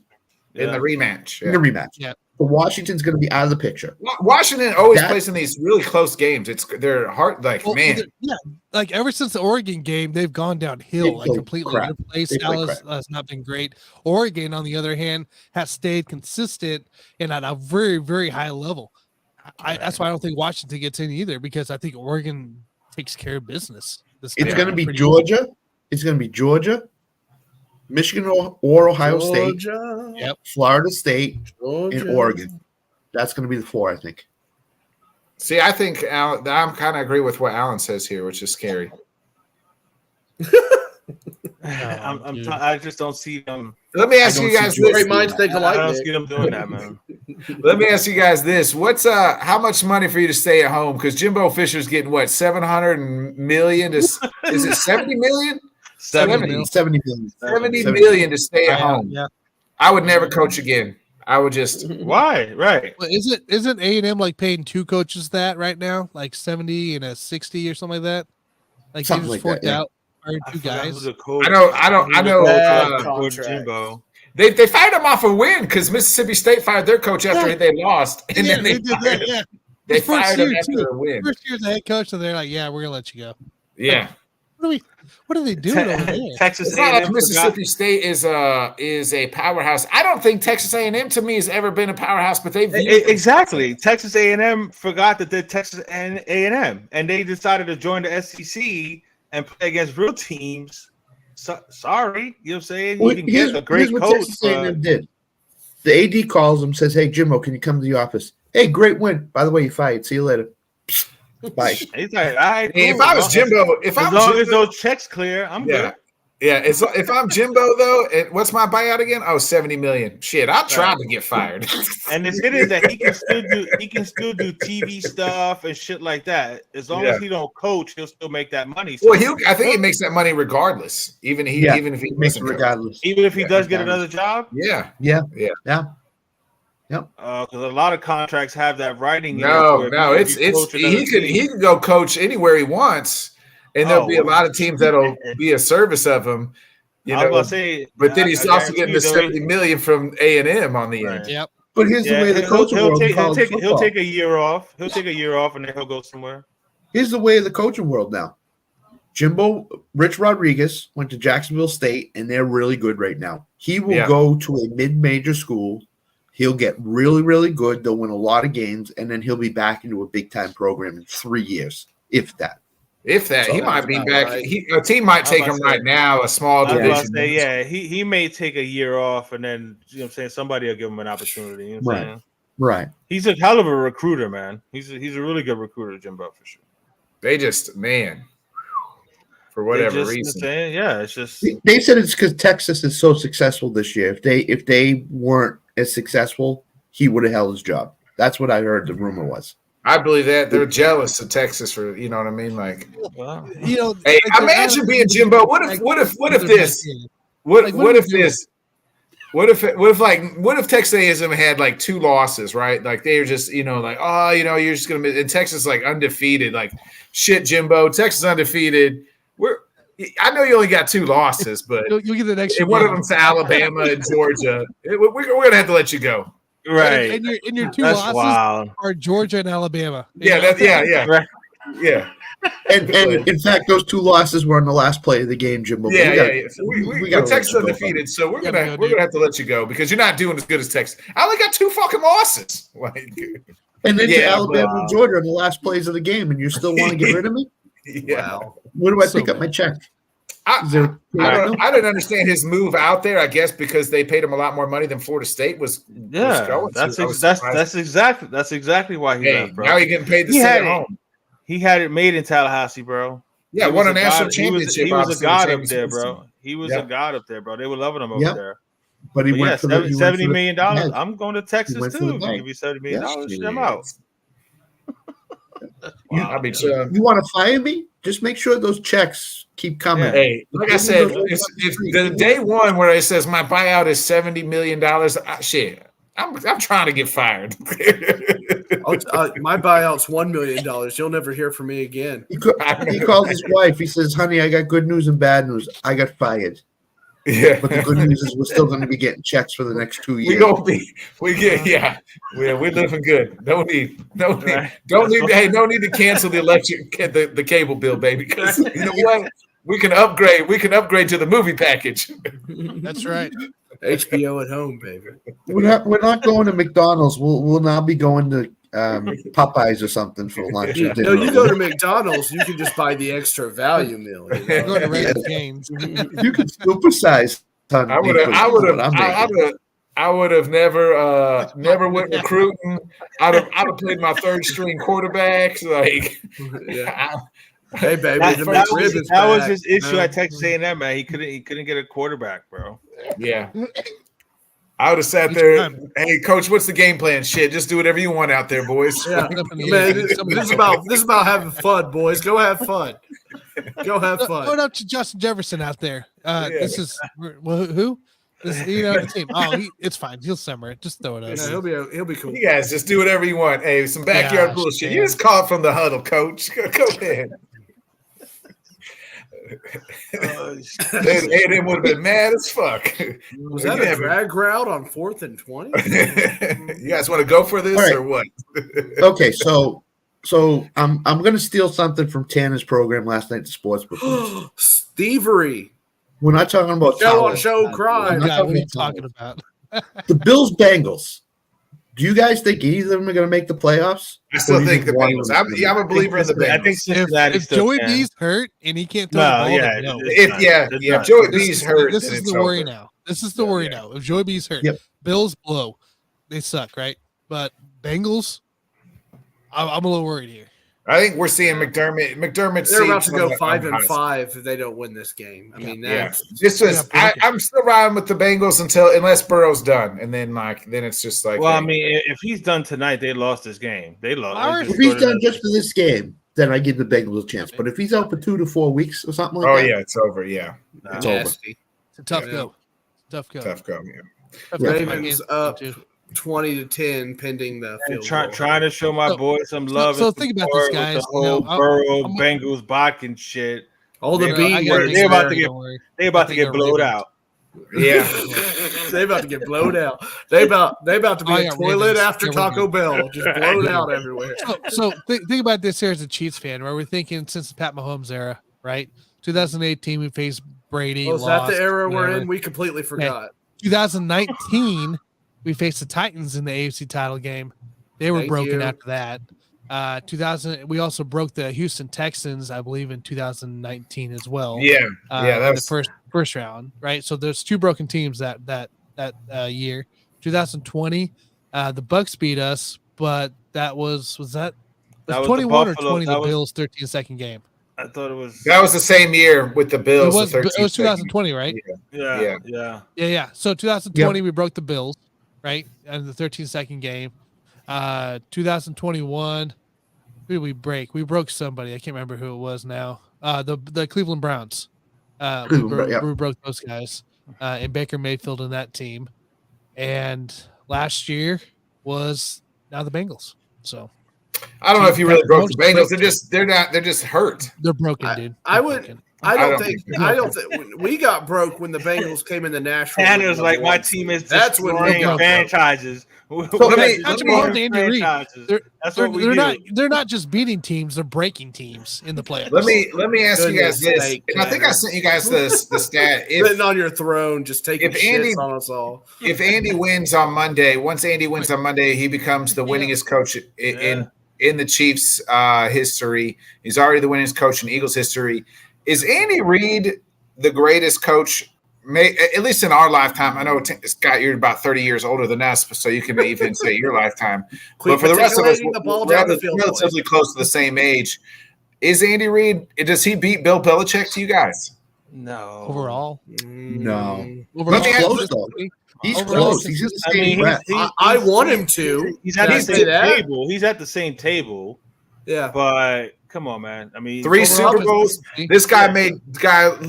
in the rematch. In the rematch, But Washington's going to be out of the picture. Washington always plays in these really close games. They're hard, man. Yeah, ever since the Oregon game, they've gone downhill completely. Their play style has not been great. Oregon, on the other hand, has stayed consistent and at a very, very high level. That's why I don't think Washington gets in either, because I think Oregon takes care of business. It's going to be Georgia. It's going to be Georgia, Michigan or Ohio State, Florida State, and Oregon. That's going to be the four, I think. See, I think I'm kind of agree with what Alan says here, which is scary. I just don't see them. Let me ask you guys this. Great minds think alike. I don't see them doing that, man. Let me ask you guys this: what's how much money for you to stay at home? Because Jimbo Fisher's getting what, 700 million? Is it 70 million? 70 million to stay at home. Yeah. I would never coach again. I would just why? Right. Well, isn't A&M paying two coaches that right now? 70 and a 60 or something like that? Something like that, out two guys. I know Jimbo. They fired him off a win because Mississippi State fired their coach after they lost. And then they did that. They fired him after a win. First year as a head coach, and they're like, yeah, we're gonna let you go. Yeah. What are they doing over there? Texas it's not like Mississippi State is a powerhouse. I don't think Texas A&M to me has ever been a powerhouse, but they've exactly. Texas A&M forgot that they're Texas A&M, and they decided to join the SEC and play against real teams. Sorry, you know what I'm saying? You can get a great coach. Texas A&M did. The AD calls him, says, "Hey, Jimbo, can you come to the office? Hey, great win. By the way, you fired. See you later." Bye. He's like, all right, cool. If I was Jimbo, as long as those checks clear, I'm good. Yeah, if I'm Jimbo though, what's my buyout again? Oh, 70 million. Shit, I'll try to get fired. And the shit is that he can still do TV stuff and shit like that. As long as he don't coach, he'll still make that money. So I think he makes that money regardless. Even if he makes it regardless. Even if he does get another job. Yeah. Yep. Because a lot of contracts have that writing. No, he can go coach anywhere he wants, and there'll be a lot of teams that'll be a service of him. I was gonna say, but then he's also getting the 70 million from A&M on the end. Yep. But here's the way the coaching world. He'll take a year off. He'll take a year off, and then he'll go somewhere. Here's the way of the coaching world now. Rich Rodriguez went to Jacksonville State, and they're really good right now. He will go to a mid-major school. He'll get really, really good. They'll win a lot of games, and then he'll be back into a big-time program in 3 years, if that. If that, he might be back. Right. A team might take him right now, a small division. He may take a year off, and then what I'm saying, somebody will give him an opportunity. You know what I'm saying? Right. He's a hell of a recruiter, man. He's a really good recruiter, Jimbo, for sure. They just, man, for whatever reason. It's just they said it's because Texas is so successful this year. If they weren't as successful, he would have held his job. That's what I heard. The rumor was. I believe that they're jealous of Texas for, you know what I mean? Like, hey, imagine being Jimbo. What if Texas A&M had like 2 losses, right? Like they were just, you're just gonna miss. And Texas like undefeated, like shit, Jimbo. Texas undefeated. I know you only got 2 losses, but you'll get the next. One of them's to Alabama and Georgia. We're gonna have to let you go. Right. And your 2 losses are Georgia and Alabama. Right. Yeah. And in fact, those 2 losses were on the last play of the game, Jimbo. We got Texas undefeated, so we're gonna have to let you go because you're not doing as good as Texas. I only got 2 fucking losses. And then to Alabama and Georgia on the last plays of the game, and you still want to get rid of me? Yeah. Wow. Where do I pick up my check? I didn't understand his move out there. I guess because they paid him a lot more money than Florida State was. That's exactly why he left, bro. Now he's getting paid to stay at home. He had it made in Tallahassee, bro. Yeah, won a national championship. He was a god up there, bro. He was a god up there, bro. They were loving him over there. But he went for $70 million. I'm going to Texas too. Give you $70 million. I'm out. You want to fire me? Just make sure those checks keep coming. Hey, like I said, if the day one where it says my buyout is $70 million, shit, I'm trying to get fired. My buyout's $1 million. You'll never hear from me again. He calls his wife. He says, "Honey, I got good news and bad news. I got fired." Yeah, but the good news is we're still going to be getting checks for the next 2 years. We're living good. No need to cancel the cable bill, baby. Because you know what, we can upgrade to the movie package. That's right. HBO at home, baby. We're not going to McDonald's. We'll now be going to Popeyes or something for lunch. No, you go to McDonald's, you can just buy the extra value meal. You know? Go to Raising Cane's. You can supersize. I would have never went recruiting. I'd have played my 3rd string quarterback. Like, hey baby, that was his issue at Texas A&M, man. He couldn't get a quarterback, bro. Yeah. I would have sat there. Hey, coach, what's the game plan? Shit, just do whatever you want out there, boys. Yeah. Man, this is about having fun, boys. Go have fun. Go have fun. Going up to Justin Jefferson out there. This is who? The team. Oh, it's fine. He'll simmer it. Just throw it out. Yeah, he'll be cool. You guys just do whatever you want. Hey, some backyard bullshit. You just call it from the huddle, coach. Go ahead. They would have been mad as fuck. Was that a drag route on 4th and 20? You guys want to go for this or what? Okay, so I'm going to steal something from Tanner's program last night, the sports book. Thievery. We're not talking about show crime. What are you talking about? The Bills Bengals. Do you guys think either of them are going to make the playoffs? I still think the Bengals. I'm a believer in the Bengals. I think if Joey B's hurt and he can't throw the ball, if Joey B's hurt, this is the worry now. This is the worry now. If Joey B's hurt, Bills blow. They suck, right? But Bengals, I'm a little worried here. I think we're seeing McDermott. They're about to go 5-5 if they don't win this game. I mean, I'm still riding with the Bengals unless Burrow's done, and then it's just like. Well, I mean, if he's done tonight, they lost this game. They lost. If he's done just for this game, then I give the Bengals a chance. But if he's out for 2 to 4 weeks or something like that, it's over. Yeah, it's over. It's a tough go. Tough go. Yeah. Ravens up 20-10 pending the field goal. Trying to show my boys some love. So think about this, guys. The whole Burrow, Bengals, Bodkins shit. All the B words. They about to get blowed out. Yeah, they about to get blowed out. They about to be a toilet after Taco Bell, just blown out everywhere. So think about this here as a Chiefs fan, where we're thinking since the Pat Mahomes era, right? 2018, we faced Brady. Was that the era we're in? We completely forgot. 2019, we faced the Titans in the AFC title game. They were broken after that. 2000. We also broke the Houston Texans, I believe, in 2019 as well. Yeah, that was the first round, right? So there's 2 broken teams that year. 2020, the Bucks beat us, but that was 21 or 20 the Bills 13-second game. I thought it was. That was the same year with the Bills. It was 2020, right? Yeah. So 2020, we broke the Bills, right? And the 13-second game. 2021, who did we break? We broke somebody. I can't remember who it was now. The Cleveland Browns. We broke those guys. And Baker Mayfield in that team. And last year was now the Bengals. So I don't know if you really broke the Bengals. They're just hurt. They're broken, dude. I don't think we got broke when the Bengals came in the Nashville. And it was like my team is destroying franchises. They're not just beating teams; they're breaking teams in the playoffs. Let me ask you guys this. And I think I sent you guys the stat. Sitting on your throne, just taking shits on us all. If Andy wins on Monday, once Andy wins on Monday, he becomes the winningest coach in the Chiefs' history. He's already the winningest coach in Eagles history. Is Andy Reid the greatest coach? At least in our lifetime. I know, Scott, you're about 30 years older than us, so you can even say your lifetime. But for the rest of us, we're relatively close to the same age. Is Andy Reid, does he beat Bill Belichick to you guys? No. Overall? No. Overall, he's close, though. He's close. He's in the same breath. I want him to. He's at the same table. He's at the same table. Yeah. But come on, man. I mean, 3 Super Bowls. This guy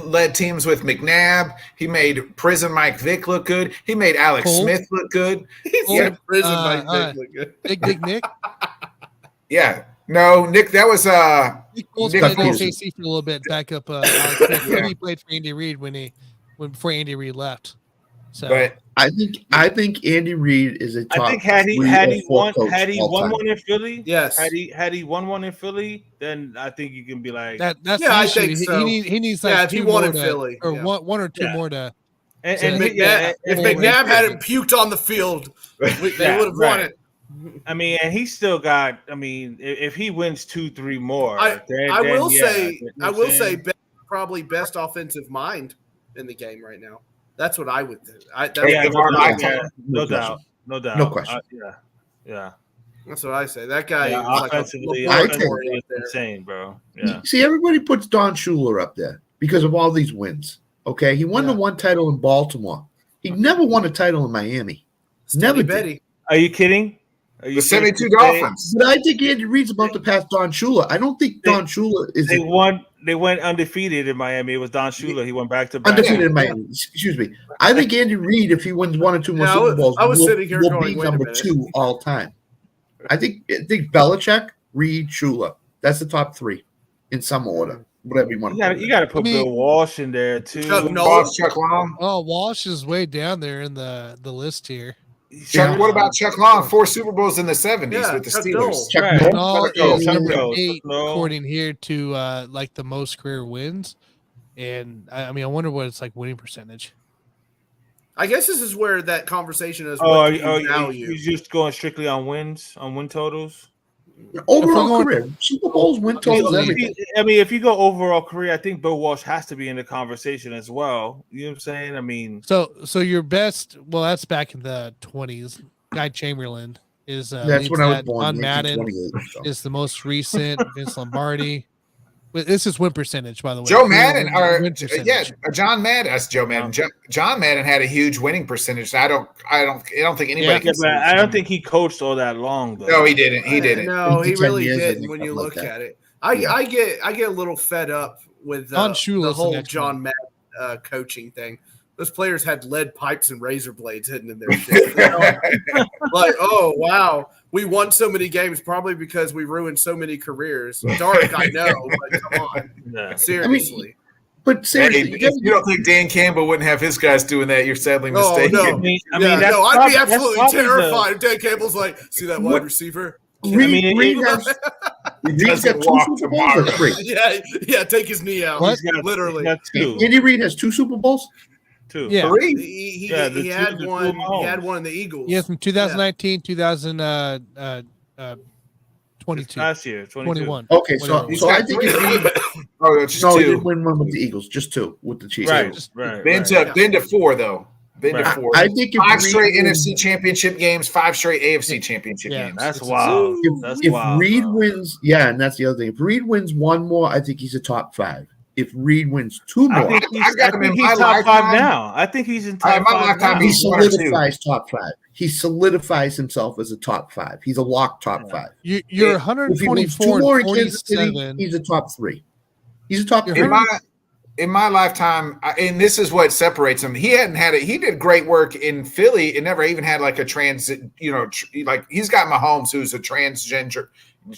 led teams with McNabb. He made Prison Mike Vick look good. He made Alex Smith look good. Prison Mike Vick look good. Big Nick. Yeah. No, Nick. That was Nick Foles played for KC for a little bit. Back up. Alex Smith. He played for Andy Reid before Andy Reid left. So, but I think Andy Reid is a top. I think had he won one in Philly, yes. Had he won one in Philly, then I think you can be like that's the issue. I think so. He needs like if he won in Philly, or one or two more to. If McNabb hadn't puked on the field, they would have won it. I mean, and he still got. I mean, if he wins 2-3 more, I will say probably best offensive mind in the game right now. That's what I would do. No doubt. No question. Yeah. That's what I say. That guy offensively, is insane, bro. Yeah. See, everybody puts Don Shula up there because of all these wins. Okay, he won the one title in Baltimore. He never won a title in Miami. Never did. Are you kidding? The 72 Dolphins. But I think Andy Reid's about to pass Don Shula. I don't think Don Shula is. They went undefeated in Miami. It was Don Shula. He went back to undefeated in Miami. Excuse me. I think Andy Reid, if he wins 1 or 2 more Super Bowls, will be number 2 all time. I think Belichick, Reid, Shula. That's the top 3 in some order. Whatever you want. You got to put Bill Walsh in there too. Chuck Long. Oh, Walsh is way down there in the list here. What about Chuck Long? 4 Super Bowls in the 70s with the Steelers. Chuck Noll is according here to like the most career wins, and I mean I wonder what it's like winning percentage. I guess this is where that conversation is. You're just going strictly on wins, on win totals. Overall career, Super Bowls, win totals, everything. I mean, if you go overall career, I think Bill Walsh has to be in the conversation as well. You know what I'm saying? I mean, so your best, well, that's back in the 20s. Guy Chamberlain is that's when I was born. On Madden is the most recent. Vince Lombardi. This is win percentage, by the way. Joe Madden, John Madden. That's Joe Madden. John Madden had a huge winning percentage. I don't think anybody. I don't think he coached all that long, though. No, he didn't. He didn't. No, he really didn't. When you look at it, I get a little fed up with the whole John Madden coaching thing. Those players had lead pipes and razor blades hidden in their shit. Like, oh wow. We won so many games probably because we ruined so many careers. Dark, I know, but come on. Yeah. Seriously. If you don't think Dan Campbell wouldn't have his guys doing that, you're sadly mistaken. No. I'd be absolutely terrified if Dan Campbell's like, see that wide receiver? Reid has 2 Super Bowls or 3? Yeah, take his knee out. Literally. Andy Reid has 2 Super Bowls? 2. Yeah. 3? He had one. He had one in the Eagles. Yeah, from 2019, 2020. 22. Last year, 21. Okay, so I think if Reed, he didn't win one with the Eagles, just 2 with the Chiefs. Right. Been to 4 though. Been to 4. I think if 5 straight Reed NFC championship games, 5 straight AFC championship games. That's wild. If Reed wins, and that's the other thing. If Reed wins 1 more, I think he's a top 5. If Reed wins 2 more, I think he's top 5 now. I think he's in top 5 now. He solidifies top 5. He solidifies himself as a top 5. He's a locked top 5. You're 124 and 47. He's a top 3. He's a top 3. In my lifetime, and this is what separates him. He did great work in Philly. It never even had like a like he's got Mahomes, who's a transgender. That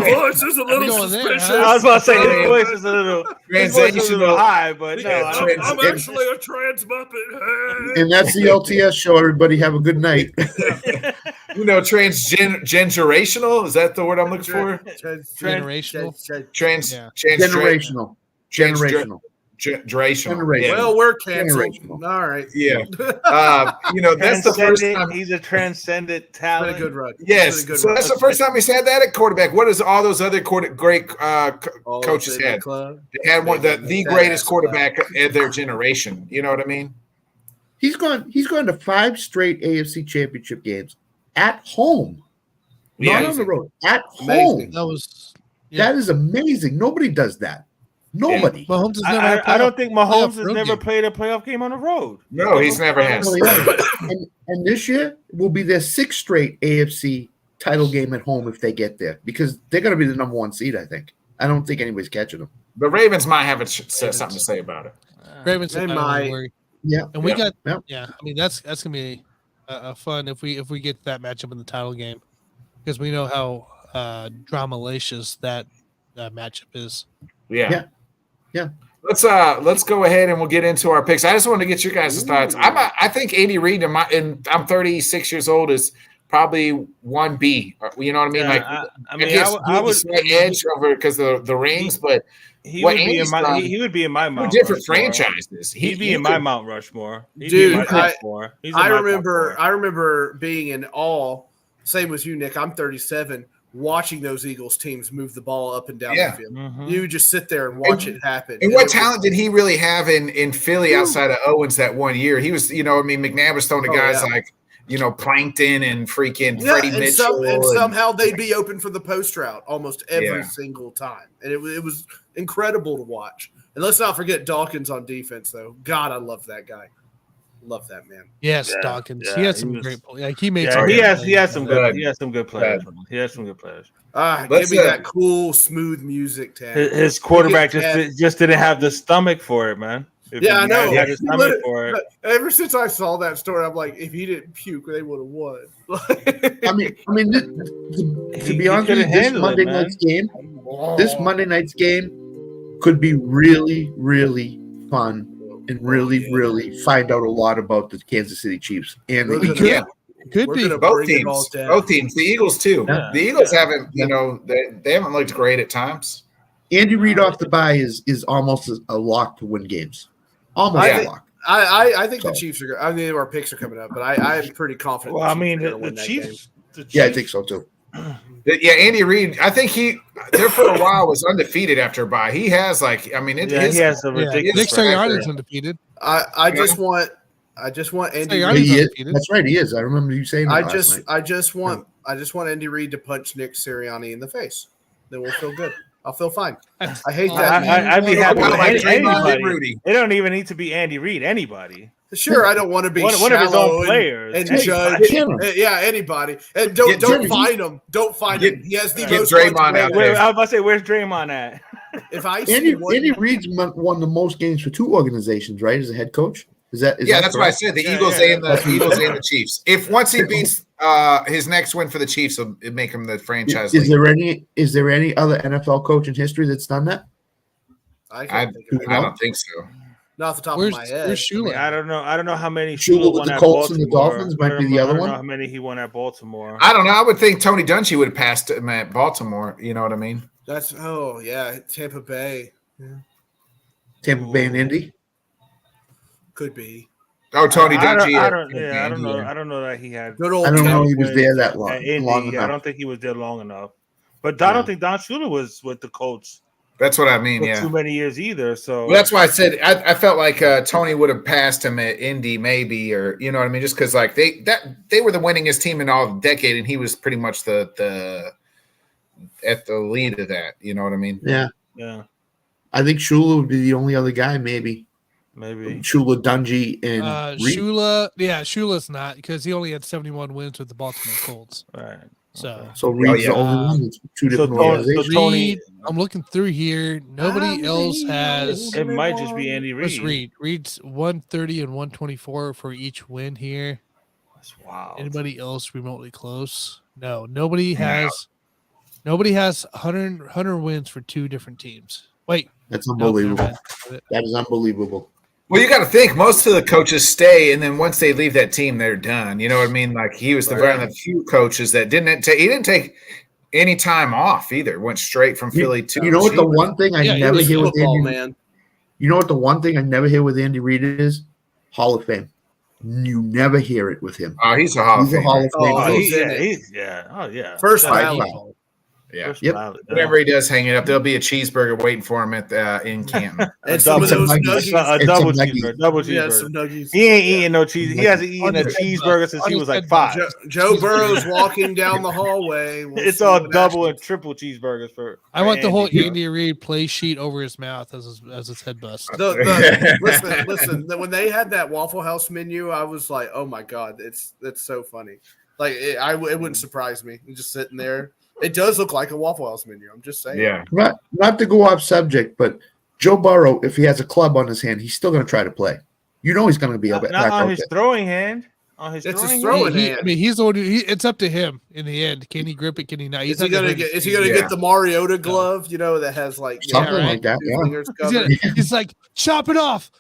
voice is a little suspicious. Huh? I was about to say his voice is a little high, but no, I'm actually a trans muppet. And that's the LTS show. Everybody have a good night. Transgenerational, is that the word I'm looking for? Generational. Well, we're canceled. All right. Yeah. That's the first time he's a transcendent talent. Been a good run. Yes. So that's the first time he's had that at quarterback. What does all those other great coaches had? They had one the greatest quarterback of their generation. You know what I mean? He's gone to 5 straight AFC championship games at home. Not on the road. At home. That is amazing. Nobody does that. Nobody. Mahomes has never I don't think Mahomes has never played a playoff game on the road. No, he's never had. And this year will be their 6th straight AFC title game at home if they get there, because they're going to be the number 1 seed, I think. I don't think anybody's catching them. The Ravens might have something to say about it. Ravens might. Yeah. And we got I mean that's going to be fun if we get that matchup in the title game, because we know how drama-licious that matchup is. Yeah. Let's go ahead and we'll get into our picks. I just want to get your guys' thoughts. I think Andy Reid and I'm 36 years old is probably 1B. You know what I mean? I would slight edge over because of the rings, but he would be in my Mount different franchises. He'd be in my Mount Rushmore. Dude, I remember being in awe. Same with you, Nick. I'm 37. Watching those Eagles teams move the ball up and down the field. Mm-hmm. You just sit there and watch it happen. And what talent did he really have in Philly outside of Owens that 1 year? He was, McNabb was throwing to guys like, Plankton and freaking Freddie Mitchell. And somehow they'd be open for the post route almost every single time. And it was incredible to watch. And let's not forget Dawkins on defense, though. God, I love that guy. Love that man. Yes, Dawkins. He had some great plays. Like he made. He has some good players. He has some good players. Give me that cool, smooth music tag. His quarterback just didn't have the stomach for it, man. I know. He had the stomach for it. Ever since I saw that story, I'm like, if he didn't puke, they would have won. To be honest with you, this Monday night's game could be really, really fun. And really, really find out a lot about the Kansas City Chiefs. And could be both teams. The Eagles too. Yeah. The Eagles haven't, they haven't looked great at times. Andy Reid off the bye is almost a lock to win games. Almost a lock. I think the Chiefs are good. I mean, our picks are coming up, but I'm pretty confident. Well, the Chiefs. Yeah, I think so too. Yeah, Andy Reid. I think there for a while was undefeated after a bye. He has he has a ridiculous. Nick Sirianni's undefeated. I just want Andy. That's right, he is. I remember you saying that. I just want Andy Reid to punch Nick Sirianni in the face. Then we'll feel good. I'll feel fine. I hate that. I'd be happy with anybody. It don't even need to be Andy Reid. Anybody. Sure, I don't want to be one of his own players and judge. Anybody. And don't find him. Don't find him. He has the most. Draymond out there. I was about to say, where's Draymond at? If I Andy Reid's won the most games for 2 organizations, right? As a head coach. Is that's what I said. The Eagles and the Chiefs. If once he beats his next win for the Chiefs, will make him the franchise. Is there any other NFL coach in history that's done that? I don't think so. Not off the top of my head. Where's Shula? I don't know how many Shula with the Colts and the Dolphins might be the other one. I don't know how many he won at Baltimore. I don't know. I would think Tony Dungy would have passed him at Baltimore. You know what I mean? Tampa Bay. Yeah. Tampa Bay and Indy. Could be. Oh, Tony Dungy. I don't know. I don't know that he had. I don't know he was there that long. At Indy, I don't think he was there long enough. But I don't think Don Shula was with the Colts. That's what I mean. For too many years either. So that's why I said I felt like Tony would have passed him at Indy, maybe, or you know what I mean, just because like they were the winningest team in all the decade, and he was pretty much the at the lead of that. You know what I mean? Yeah. I think Shula would be the only other guy, maybe. Shula, Dungy, and Reed. Shula's not because he only had 71 wins with the Baltimore Colts. Right. So Reed's the only one. It's two different organizations. Reed, I'm looking through here. Nobody else has. It might just be Andy Reid. What's Reed? Reed's 130 and 124 for each win here. That's wild. Anybody else remotely close? No. Nobody has 100 wins for two different teams. Wait. That's unbelievable. That is unbelievable. Well, you got to think most of the coaches stay, and then once they leave that team, they're done. You know what I mean? Like he was one of the few coaches that didn't take any time off either. Went straight from Philly to. You know what? The one thing I never hear with Andy, man. You know what? The one thing I never hear with Andy Reid is Hall of Fame. You never hear it with him. Oh, he's a Hall of Fame. Oh, yeah. First ballot. Yeah. Yep. Whenever he does hang it up, there'll be a cheeseburger waiting for him at in Canton. A double cheeseburger. Yeah, some nuggies. He ain't eating no cheese. He hasn't eaten a cheeseburger since he was like 5. Joe Burrow's walking down the hallway. It's all double and triple cheeseburgers for. I want the whole Andy Reid play sheet over his mouth as his head bust. Listen. When they had that Waffle House menu, I was like, "Oh my god, that's so funny." Like it wouldn't surprise me. I'm just sitting there. It does look like a Waffle House menu. I'm just saying. Yeah. Not to go off subject, but Joe Burrow, if he has a club on his hand, he's still going to try to play. You know he's going to be able to not on his throwing hand. It's his throwing hand. I mean, he's the one. It's up to him in the end. Can he grip it? Can he not? Is he gonna get the Mariota glove? You know that has like something like that. Yeah. He's like chop it off.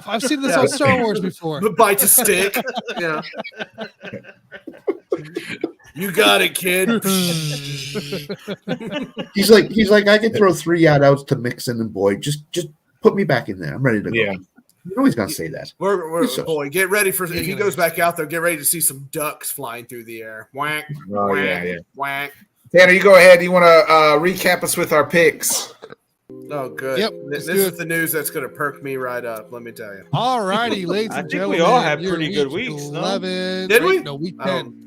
I've seen this on Star Wars before. But bites a stick. Yeah. You got it, kid. he's like I can throw 3-yard outs to Mixon and Boyd. Just put me back in there. I'm ready to go. Yeah. You know he's gonna say that. Boy, get ready for if he goes back out there. Get ready to see some ducks flying through the air. Whack, whack. Tanner, you go ahead. You want to recap us with our picks? Oh, good. Yep. This is the news that's going to perk me right up. Let me tell you. All righty, ladies and gentlemen. We all had pretty good weeks. 11. Did we? No, week 10.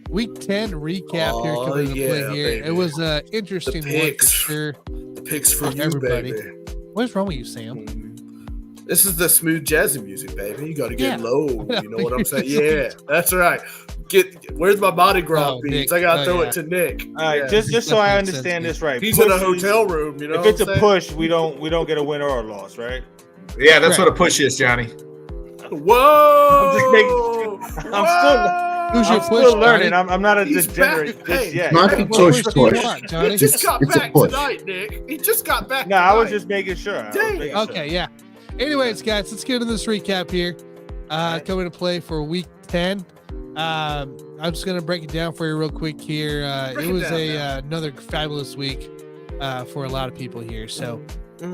Week 10 recap here coming into play here. Baby. It was an interesting one for sure. The picks for you, everybody. Baby. What's wrong with you, Sam? This is the smooth jazzy music, baby. You got to get low. You know what I'm saying? Yeah, that's right. Where's my body graph beats? I got to throw it to Nick. All right, just so I understand this right. He's in a hotel room. You know, if it's a push, we don't get a win or a loss, right? Yeah, that's what a push is, Johnny. Whoa! I'm still learning. I'm not a degenerate just yet. Not a push. He just got back tonight, Nick. He just got back. No, I was just making sure. Okay, yeah. Anyways, guys, let's get into this recap here. Coming to play for week 10. I'm just going to break it down for you real quick here. It was another fabulous week for a lot of people here. So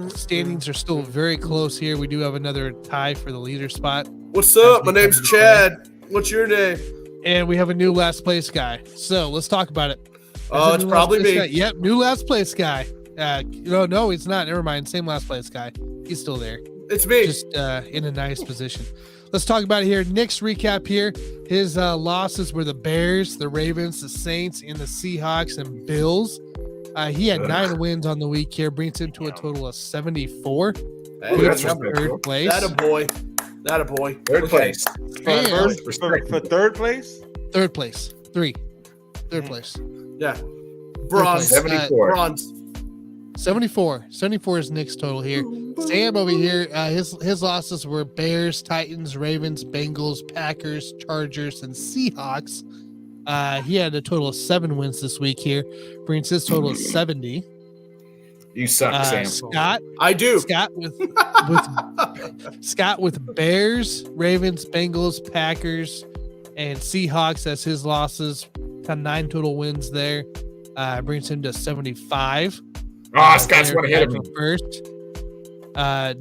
standings are still very close here. We do have another tie for the leader spot. What's up? My name's Chad. What's your name? And we have a new last place guy. So let's talk about it. Oh, it's probably me. Yep, new last place guy. No, he's not. Never mind. Same last place guy. He's still there. It's me. Just in a nice position. Let's talk about it here. Nick's recap here. His losses were the Bears, the Ravens, the Saints, and the Seahawks and Bills. He had 9 wins on the week here, brings him to a total of 74. That's third place. That a boy. Third place. For third place? Third place. 3. Third place. Yeah. Bronze. 74. Bronze. 74 is Nick's total here. Sam over here, his losses were Bears, Titans, Ravens, Bengals, Packers, Chargers, and Seahawks. He had a total of 7 wins this week here, brings his total of 70. You suck, Sam. Scott, I do. Scott with Bears, Ravens, Bengals, Packers, and Seahawks as his losses. Got 9 total wins there. Brings him to 75. Oh, Scott's one ahead of me. First.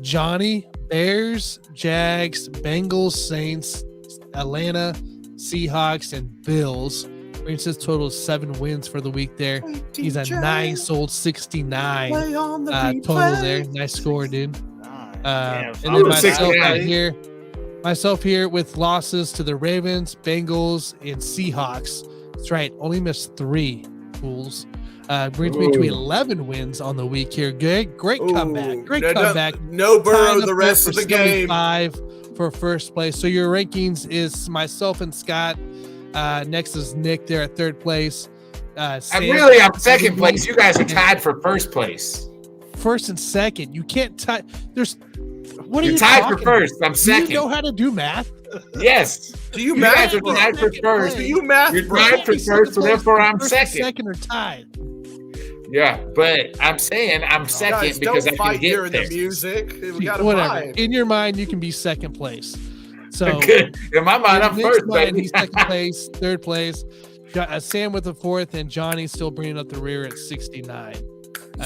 Johnny, Bears, Jags, Bengals, Saints, Atlanta, Seahawks, and Bills. Brings his total of 7 wins for the week there. He's a nice old 69 total there. Nice score, dude. And then myself here with losses to the Ravens, Bengals, and Seahawks. That's right. Only missed 3 fools. Brings me to 11 wins on the week here. Great comeback. Great comeback. No Burrow the rest of the game. 5 for first place. So your rankings is myself and Scott. Next is Nick there at 3rd place. I'm second place. You guys are tied for first place. First and second. You can't tie. What are You're you tied for first. I'm second. Do you know how to do math? Yes. Do you guys are tied for first. Do you math? You're tied for first, so therefore I'm second. Second or tied. Yeah, but I'm saying I'm second Guys, because I can get during the music. We got whatever. Fight. In your mind, you can be second place. So good. In my mind, I'm first. Baby. He's second place, 3rd place. Got Sam with the 4th, and Johnny's still bringing up the rear at 69.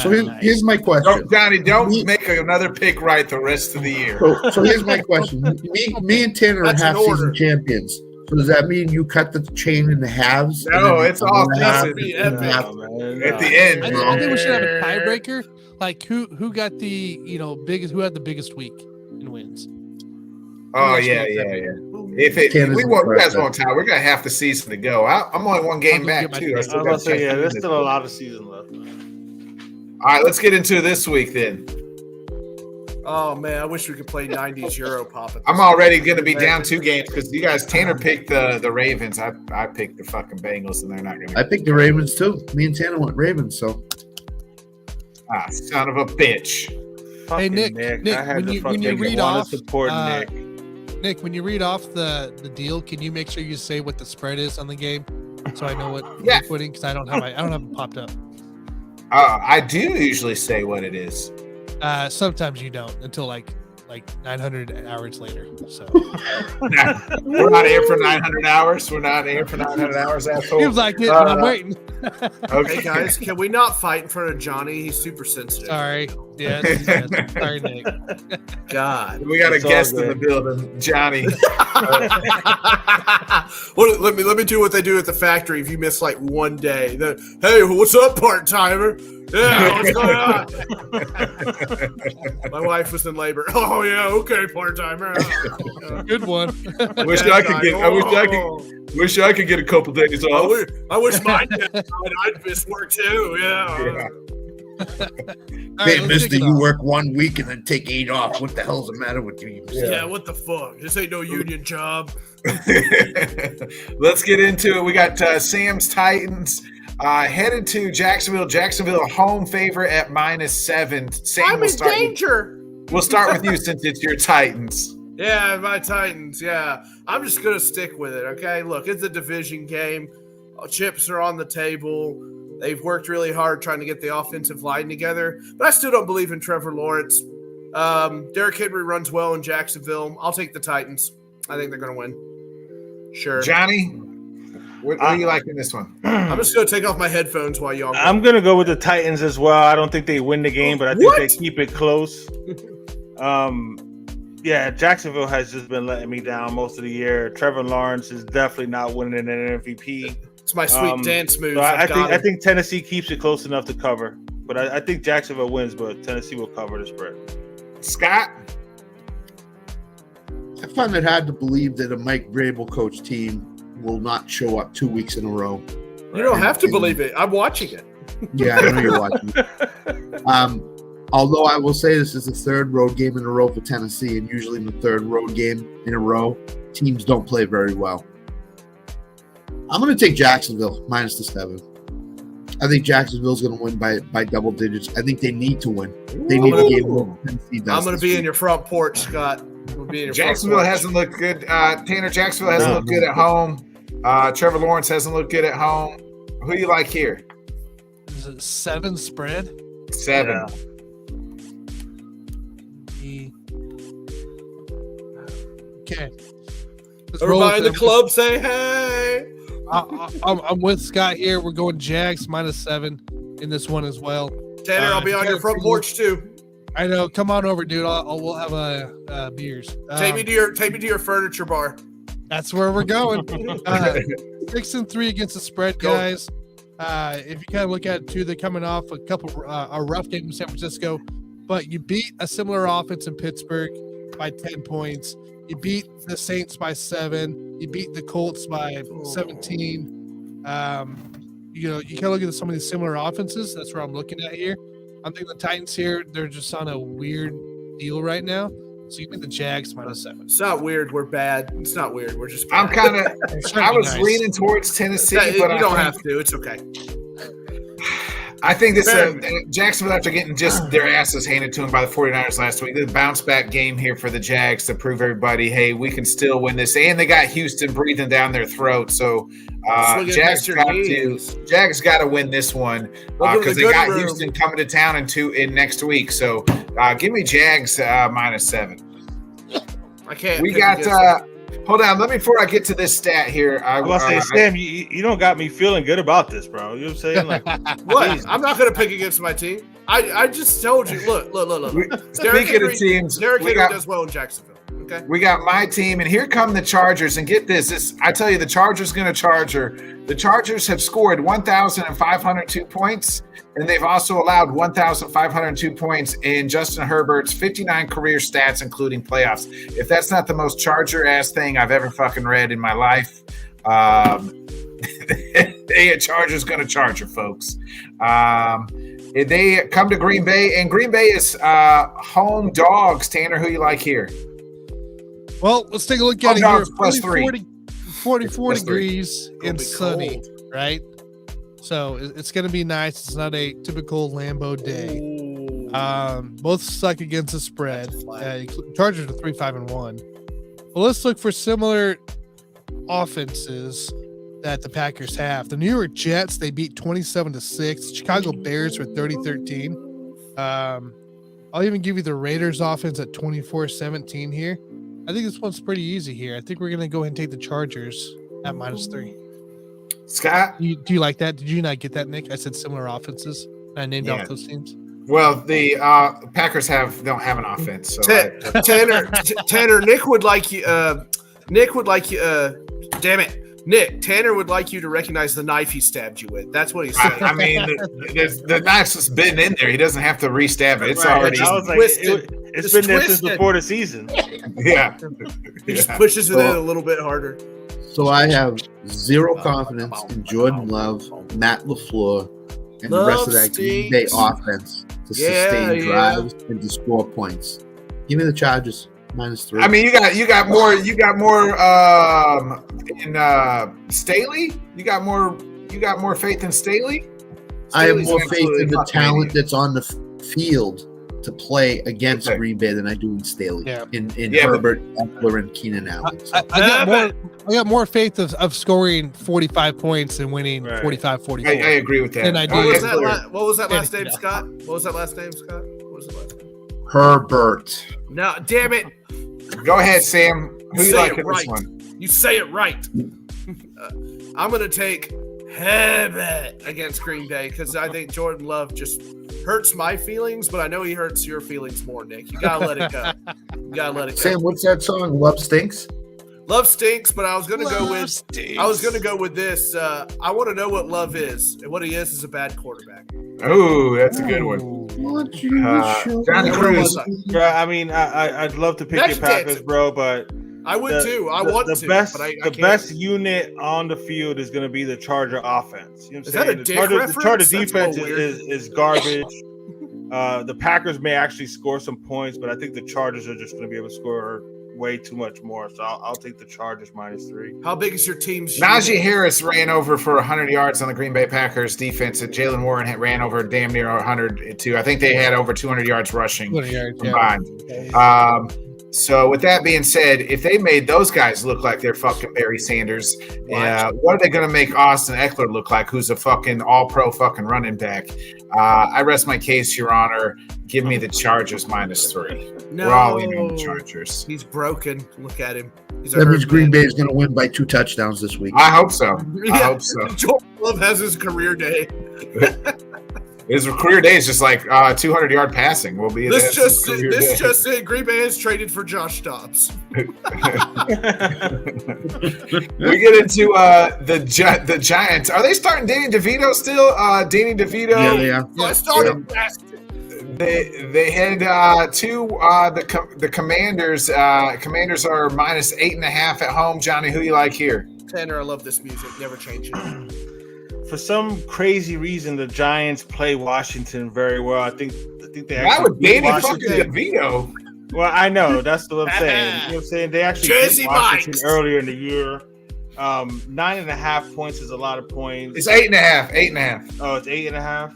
So here's my question. Johnny, don't make another pick right the rest of the year. So here's my question. Me and Tanner are half-season champions. So does that mean you cut the chain into halves? No, it's all season. At the end. I think we should have a tiebreaker. Like who got the biggest? Who had the biggest week in wins? Oh yeah. If you guys won't tie, we're gonna have the season to go. I'm only 1 game back too. There's still a lot of season left. All right, let's get into this week then. Oh man, I wish we could play 90s Euro Pop. I'm already going to be down 2 games because you guys, Tanner picked the Ravens. I picked the fucking Bengals, and they're not going to. I picked the Ravens too. Me and Tanner went Ravens, so. Son of a bitch. Hey Nick, when you read off, Nick, when you read off the deal, can you make sure you say what the spread is on the game, so I know what you're putting? Because I don't have it popped up. I do usually say what it is. Sometimes you don't until like 900 hours later. So we're not here for 900 hours. We're not here for 900 hours. Asshole. Seems like it. I'm waiting. Okay, guys, can we not fight in front of Johnny? He's super sensitive. Sorry. Yeah. Sorry, Nick. God, we got a guest in the building, Johnny. Well, let me do what they do at the factory. If you miss like 1 day, hey, what's up, part timer? Yeah, what's going on? My wife was in labor. Oh yeah, okay, part timer. Good one. Wish I could get a couple days off. I wish mine did. I'd miss work too. Yeah. Hey, mister, you work 1 week and then take 8 off. What the hell's the matter with you? Yeah, what the fuck? This ain't no union job. Let's get into it. We got Sam's Titans headed to Jacksonville. Jacksonville home favorite at -7. Sam, I'm in danger. We'll start with you since it's your Titans. Yeah, my Titans. Yeah, I'm just gonna stick with it. Okay, look, it's a division game. Chips are on the table. They've worked really hard trying to get the offensive line together, but I still don't believe in Trevor Lawrence. Derrick Henry runs well in Jacksonville. I'll take the Titans. I think they're going to win. Sure. Johnny, what are you like in this one? I'm just going to take off my headphones while y'all go. I'm going to go with the Titans as well. I don't think they win the game, but I think they keep it close. Yeah, Jacksonville has just been letting me down most of the year. Trevor Lawrence is definitely not winning an MVP. It's my sweet dance move. So I think Tennessee keeps it close enough to cover, but I think Jacksonville wins, but Tennessee will cover the spread. Scott? I find it hard to believe that a Mike Vrabel coach team will not show up 2 weeks in a row. You don't have to believe it. I'm watching it. Yeah, I know you're watching it. Although I will say this is the 3rd road game in a row for Tennessee, and usually in the 3rd road game in a row, teams don't play very well. I'm going to take Jacksonville -7. I think Jacksonville's going to win by double digits. I think they need to win. They need to game Tennessee. I'm going to be in your front porch, Scott. Jacksonville hasn't looked good. Tanner, Jacksonville hasn't looked good at home. Trevor Lawrence hasn't looked good at home. Who do you like here? Is it 7 spread? 7. Yeah. Okay. Everybody in the club say hey. I'm with Scott here. We're going Jags -7 in this one as well. Tanner, I'll be on your front porch too. I know. Come on over, dude. We'll have beers. Take me to your furniture bar. That's where we're going. 6-3 against the spread, guys. If you kind of look at it too, they're coming off a rough game in San Francisco, but you beat a similar offense in Pittsburgh by 10 points. You beat the Saints by 7. You beat the Colts by 17. You kind of look at some of these similar offenses. That's where I'm looking at here. I'm thinking the Titans here, they're just on a weird deal right now. So you mean the Jags -7. It's not weird. We're bad. It's not weird. We're just bad. I was leaning towards Tennessee, but you don't have to. It's okay. I think this Jacksonville, after getting just their asses handed to them by the 49ers last week, the bounce back game here for the Jags to prove everybody, hey, we can still win this. And they got Houston breathing down their throat. So Jags got to win this one because they got Houston coming to town in next week. So give me Jags -7. I can't. We got. Hold on, before I get to this stat here. I was saying, Sam, you don't got me feeling good about this, bro. You know what I'm saying? Like, what? I'm not going to pick against my team. I just told you. Look. Speaking of teams, Derrick Henry does well in Jacksonville. Okay. We got my team, and here come the Chargers. And get this, I tell you, the Chargers going to Charger. The Chargers have scored 1,502 points, and they've also allowed 1,502 points in Justin Herbert's 59 career stats, including playoffs. If that's not the most Charger-ass thing I've ever fucking read in my life, Chargers going to Charger, folks. They come to Green Bay, and Green Bay is home dogs. Tanner, who you like here? Well, let's take a look at it here. +3. 44 degrees and sunny, right? So it's going to be nice. It's not a typical Lambeau day. Both suck against the spread. Chargers are 3-5-1. Well, let's look for similar offenses that the Packers have. The New York Jets, they beat 27-6. Chicago Bears were 30-13. I'll even give you the Raiders offense at 24-17 here. I think this one's pretty easy here. I think we're going to go ahead and take the Chargers at -3. Scott? Do you like that? Did you not get that, Nick? I said similar offenses. I named off those teams. Well, the Packers don't have an offense. So Tanner, Nick would like you. Damn it. Nick, Tanner would like you to recognize the knife he stabbed you with. That's what he said. I mean, the knife's just been in there. He doesn't have to re-stab it. It's already twisted. It's been there since before the season. Yeah. He just pushes it in a little bit harder. So I have zero confidence in Jordan Love, Matt LaFleur, and the rest of that Green Bay offense to sustain drives and to score points. Give me the Chargers -3. I mean, you got more in Staley. You got more faith in Staley. I have more faith in the talent that's on the field to play against Green Bay than I do in Staley. Yeah. In Herbert, Eckler, and Keenan Allen. So. I got more faith of scoring 45 points and winning 45-44. I agree with that. And I do. What was that last name, Scott? Herbert. No, damn it. Go ahead, Sam. Who you like in this one? You say it right. I'm going to take Herbert against Green Bay because I think Jordan Love just hurts my feelings, but I know he hurts your feelings more, Nick. You got to let it go. Sam, what's that song? Love Stinks? Love stinks, but I was going to go with this. I want to know what Love is, and what he is a bad quarterback. Oh, that's a good one. Johnny Cruz. I mean, I'd love to pick your Packers, bro, but I would too. The best unit on the field is going to be the Charger offense. You know what I'm saying? The Charger defense is garbage. The Packers may actually score some points, but I think the Chargers are just going to be able to score way too much more. So I'll take the Chargers -3. How big is your team's Najee Harris ran over for 100 yards on the Green Bay Packers defense, and Jalen Warren ran over damn near 100 too. I think they had over 200 yards rushing combined. Yeah. So with that being said, if they made those guys look like they're fucking Barry Sanders, what are they going to make Austin Eckler look like, who's a fucking all-pro fucking running back? I rest my case, Your Honor. Give me the Chargers -3. No, we're all in on the Chargers. He's broken. Look at him. That means Green Bay is going to win by 2 touchdowns this week. I hope so. Jordan Love has his career day. His career day is just like 200-yard passing. Will be this just it. Green Bay has traded for Josh Dobbs. We get into the Giants. Are they starting Danny DeVito still? Danny DeVito. Yeah, they are. I started. They head to the Commanders. Commanders are minus 8.5 at home. Johnny, who you like here? Tanner, I love this music. Never change it. For some crazy reason, the Giants play Washington very well. I think they. Why would Danny Washington. fucking DeVito? Well, I know that's what I'm saying. You know what I'm saying? They actually beat Washington earlier in the year. 9.5 points is a lot of points. It's 8.5. 8.5. Oh, it's 8.5.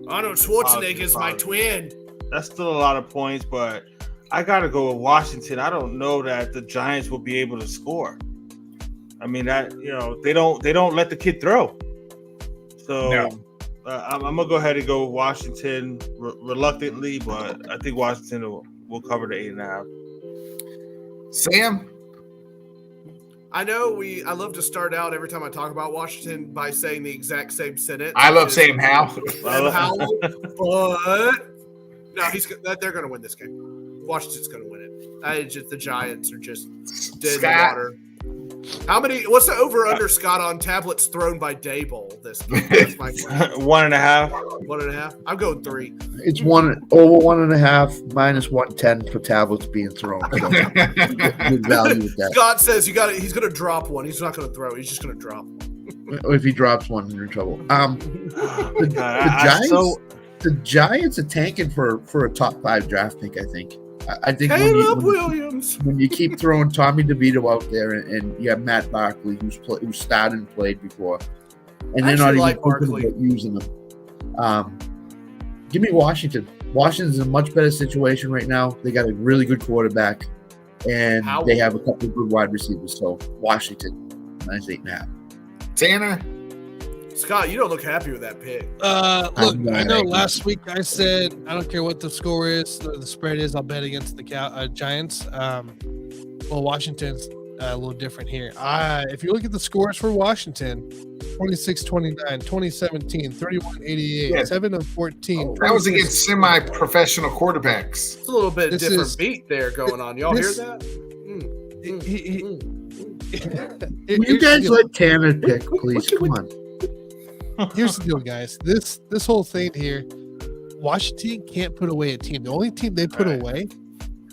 Arnold Schwarzenegger's my twin. That's still a lot of points, but I gotta go with Washington. I don't know that the Giants will be able to score. I mean, they don't let the kid throw. So no. I'm gonna go ahead and go with Washington reluctantly, but I think Washington will cover the 8.5. Sam. I know I love to start out every time I talk about Washington by saying the exact same sentence. I love Sam Howell. But no, they're going to win this game. Washington's going to win it. The Giants are just dead in the water. What's the over/under, Scott, on tablets thrown by Daboll this game? That's my question. 1.5. 1.5. I'm going 3. It's over 1.5 minus 110 for tablets being thrown. So good value with that. Scott says he's going to drop one. He's not going to throw. He's just going to drop. If he drops one, you're in trouble. The Giants are tanking for a top 5 draft pick, I think. I think when you keep throwing Tommy DeVito out there and you have Matt Barkley, who's started and played before, and they're not even thinking about using them. Give me Washington. Washington's in a much better situation right now. They got a really good quarterback, and they have a couple of good wide receivers. So Washington, minus 8.5. Tanner. Scott, you don't look happy with that pick. Look, I know last week I said I don't care what the score is, the spread is, I'll bet against the Giants. Well, Washington's a little different here. If you look at the scores for Washington, 26-29, 2017, 31-88, 7-14. That was against semi-professional quarterbacks. It's a little bit different beat there going on. Y'all hear that? Will you guys let Tanner pick, please? Come on. Here's the deal, guys. This whole thing here, Washington can't put away a team. The only team they put away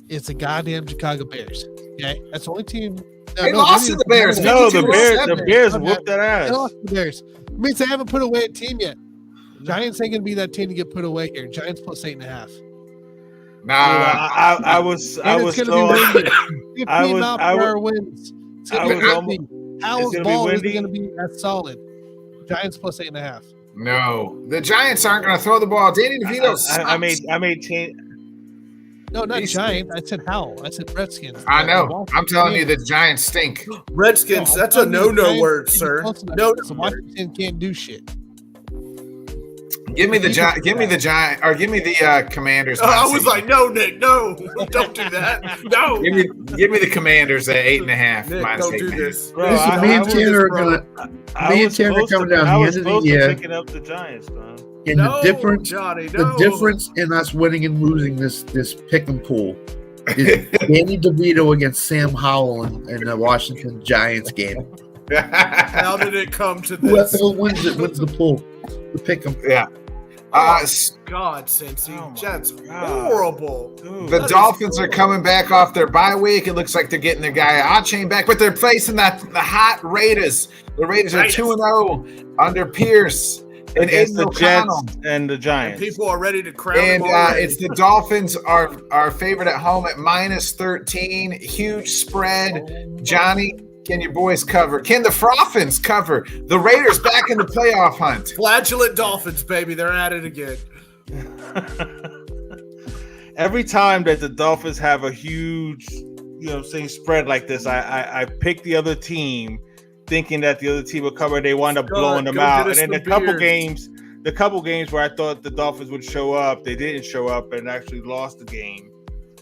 is the goddamn Chicago Bears. Okay, that's the only team. They lost to the Bears. No, the Bears whooped that ass. They lost to the Bears. It means they haven't put away a team yet. Giants ain't gonna be that team to get put away here. Giants plus 8.5. Nah, I was wins. Howell's ball isn't gonna be as solid. Giants plus 8.5. No, the Giants aren't going to throw the ball. Danny DeVito sucks. I made change. No, not Giants. I said Howell. I said Redskins. I know. I'm telling you, the Giants stink. Redskins. That's a no word, sir. No, Washington can't do shit. Give me the Giant. Give me the Giant, or give me the Commanders. I was like, no, Nick, no, don't do that. No. Give me the Commanders at 8.5. Nick, minus don't 8.5. do this. Bro, me and Tanner are gonna. Me and Tanner coming down the end of the year. Picking up the Giants, man. And the difference, Johnny, the difference in us winning and losing this pick and pool is Danny DeVito against Sam Howell in the Washington Giants game. How did it come to this? Whoever wins it wins the pool. The pick 'em. Yeah. God, Cincy, that's horrible. Dude, the Dolphins are coming back off their bye week. It looks like they're getting their guy Achain back, but they're facing the hot Raiders. The Raiders are 2-0 under Pierce and against the O'Connell. Jets and the Giants. And people are ready to crown and them it's the Dolphins are favored at home at minus 13. Huge spread. Johnny, can your boys cover? Can the Froffins cover? The Raiders back in the playoff hunt. Flagellant Dolphins, baby. They're at it again. Every time that the Dolphins have a huge, spread like this, I pick the other team thinking that the other team would cover. They wind up blowing them out. And then the couple games where I thought the Dolphins would show up, they didn't show up and actually lost the game.